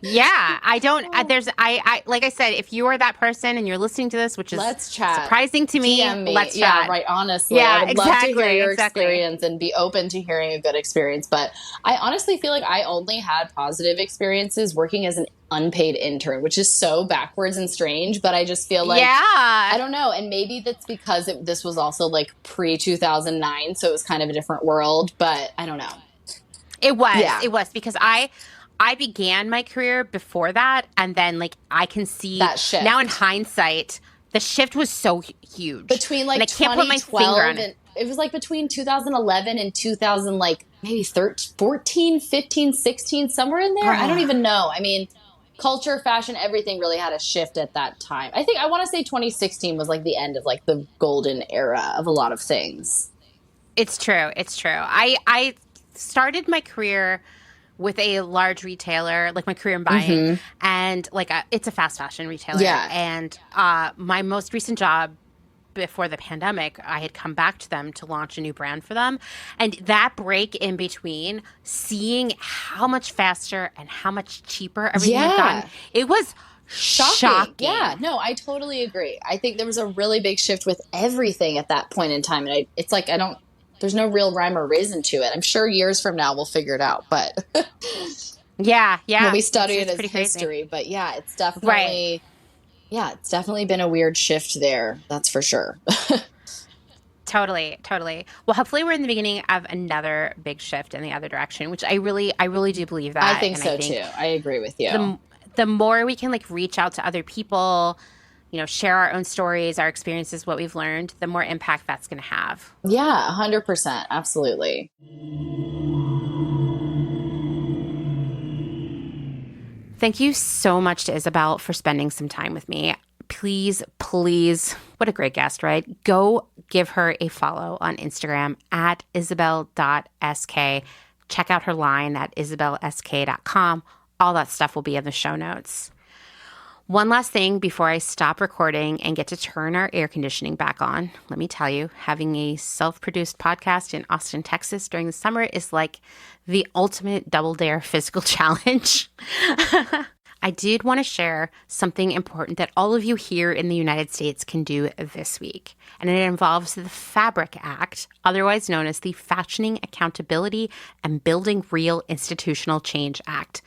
yeah, I don't, I like I said, if you are that person and you're listening to this, which is let's chat. Surprising to me, let's chat. Yeah, right. Honestly, I would love to hear your experience and be open to hearing a good experience. But I honestly feel like I only had positive experiences working as an unpaid intern, which is so backwards and strange. But I just feel like, I don't know. And maybe that's because this was also like pre-2009. So it was kind of a different world. But I don't know. It was. Yeah. It was because I began my career before that. And then like I can see that shift. Now in hindsight, the shift was so huge. Between like 2012 and it was like between 2011 and 2000, like maybe 14, 15, 16, somewhere in there. I don't even know. I mean, culture, fashion, everything really had a shift at that time. I want to say 2016 was like the end of like the golden era of a lot of things. It's true. It's true. I started my career with a large retailer, like my career in buying, and like it's a fast fashion retailer. Yeah. And my most recent job before the pandemic, I had come back to them to launch a new brand for them. And that break in between, seeing how much faster and how much cheaper everything had gotten, it was shocking. Yeah, no, I totally agree. I think there was a really big shift with everything at that point in time. And it's like, there's no real rhyme or reason to it. I'm sure years from now we'll figure it out, but yeah. When we study it as history, but yeah, it's definitely, it's definitely been a weird shift there. That's for sure. Totally. Well, hopefully we're in the beginning of another big shift in the other direction, which I really do believe that. I think so too. I agree with you. The more we can like reach out to other people, share our own stories, our experiences, what we've learned, the more impact that's going to have. Yeah, 100%. Absolutely. Thank you so much to Isabel for spending some time with me. Please, what a great guest, right? Go give her a follow on Instagram at isabel.sk. Check out her line at isabelsk.com. All that stuff will be in the show notes. One last thing before I stop recording and get to turn our air conditioning back on. Let me tell you, having a self-produced podcast in Austin, Texas during the summer is like the ultimate double dare physical challenge. I did want to share something important that all of you here in the United States can do this week. And it involves the Fabric Act, otherwise known as the Fashioning Accountability and Building Real Institutional Change Act.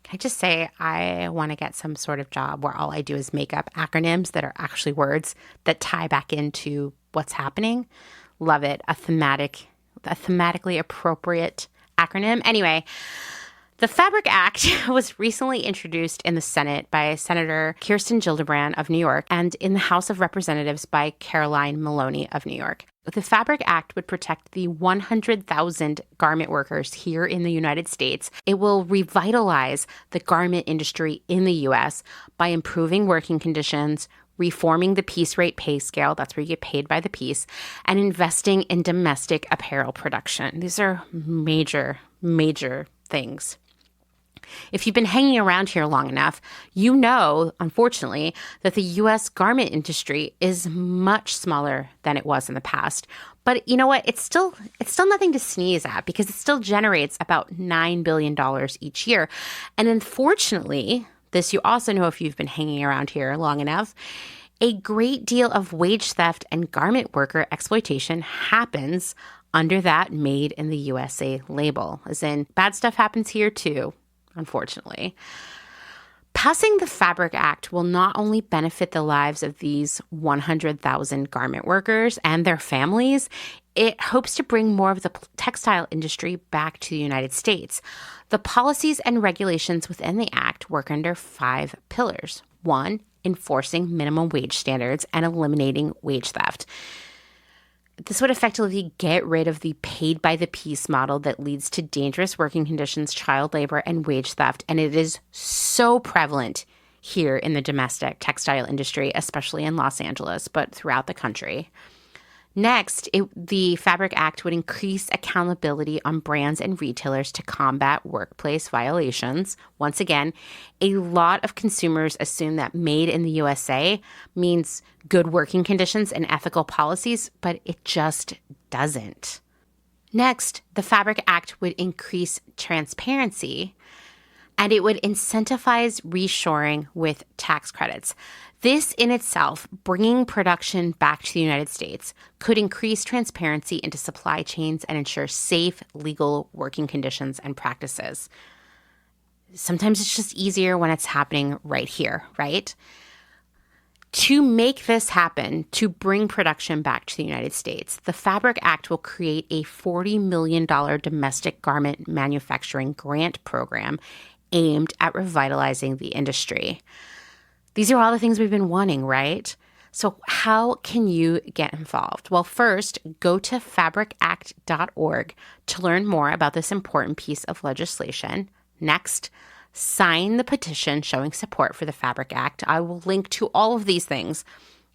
Can I just say I want to get some sort of job where all I do is make up acronyms that are actually words that tie back into what's happening. Love it. A thematically appropriate acronym. Anyway, The Fabric Act was recently introduced in the Senate by Senator Kirsten Gillibrand of New York and in the House of Representatives by Caroline Maloney of New York. The Fabric Act would protect the 100,000 garment workers here in the United States. It will revitalize the garment industry in the U.S. by improving working conditions, reforming the piece rate pay scale, that's where you get paid by the piece, and investing in domestic apparel production. These are major, major things. If you've been hanging around here long enough, you know, unfortunately, that the U.S. garment industry is much smaller than it was in the past. But you know what? It's still nothing to sneeze at because it still generates about $9 billion each year. And unfortunately, this you also know if you've been hanging around here long enough, a great deal of wage theft and garment worker exploitation happens under that Made in the USA label, as in bad stuff happens here too. Unfortunately. Passing the Fabric Act will not only benefit the lives of these 100,000 garment workers and their families, it hopes to bring more of the textile industry back to the United States. The policies and regulations within the Act work under 5 pillars. 1, enforcing minimum wage standards and eliminating wage theft. This would effectively get rid of the paid-by-the-piece model that leads to dangerous working conditions, child labor, and wage theft. And it is so prevalent here in the domestic textile industry, especially in Los Angeles, but throughout the country. Next, the Fabric Act would increase accountability on brands and retailers to combat workplace violations. Once again, a lot of consumers assume that made in the USA means good working conditions and ethical policies, but it just doesn't. Next, the Fabric Act would increase transparency, and it would incentivize reshoring with tax credits. This in itself, bringing production back to the United States, could increase transparency into supply chains and ensure safe, legal working conditions and practices. Sometimes it's just easier when it's happening right here, right? To make this happen, to bring production back to the United States, the Fabric Act will create a $40 million domestic garment manufacturing grant program aimed at revitalizing the industry. These are all the things we've been wanting, right? So how can you get involved? Well, first, go to fabricact.org to learn more about this important piece of legislation. Next, sign the petition showing support for the Fabric Act. I will link to all of these things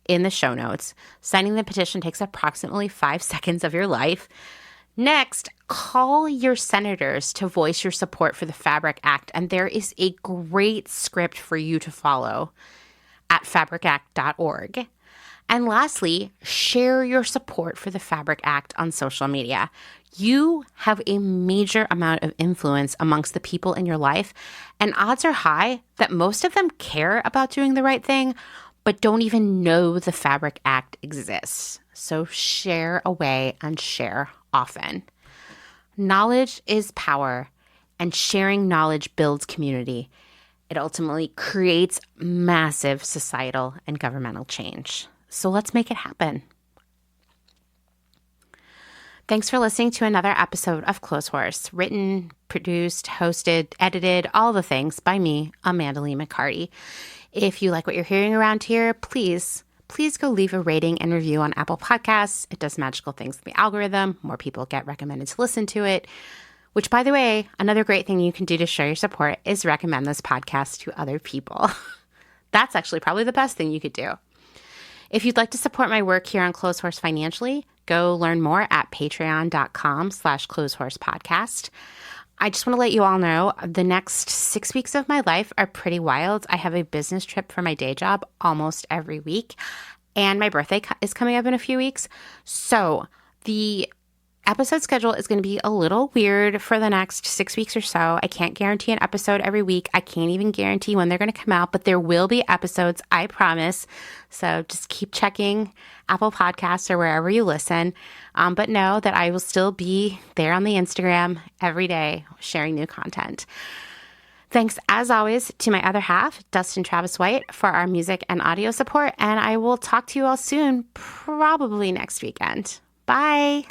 in the show notes. Signing the petition takes approximately 5 seconds of your life. Next, call your senators to voice your support for the Fabric Act, and there is a great script for you to follow at fabricact.org. And lastly, share your support for the Fabric Act on social media. You have a major amount of influence amongst the people in your life, and odds are high that most of them care about doing the right thing, but don't even know the Fabric Act exists. So share away and share often. Knowledge is power, and sharing knowledge builds community. It ultimately creates massive societal and governmental change. So let's make it happen. Thanks for listening to another episode of Clotheshorse, written, produced, hosted, edited, all the things by me, Amanda Lee McCarty. If you like what you're hearing around here, please go leave a rating and review on Apple Podcasts. It does magical things in the algorithm. More people get recommended to listen to it, which, by the way, another great thing you can do to show your support is recommend this podcast to other people. That's actually probably the best thing you could do. If you'd like to support my work here on Clotheshorse financially, go learn more at patreon.com/clotheshorsepodcast. I just want to let you all know the next 6 weeks of my life are pretty wild. I have a business trip for my day job almost every week, and my birthday is coming up in a few weeks. So the episode schedule is going to be a little weird for the next 6 weeks or so. I can't guarantee an episode every week. I can't even guarantee when they're going to come out, but there will be episodes, I promise. So just keep checking Apple Podcasts or wherever you listen. But know that I will still be there on the Instagram every day sharing new content. Thanks, as always, to my other half, Dustin Travis White, for our music and audio support. And I will talk to you all soon, probably next weekend. Bye.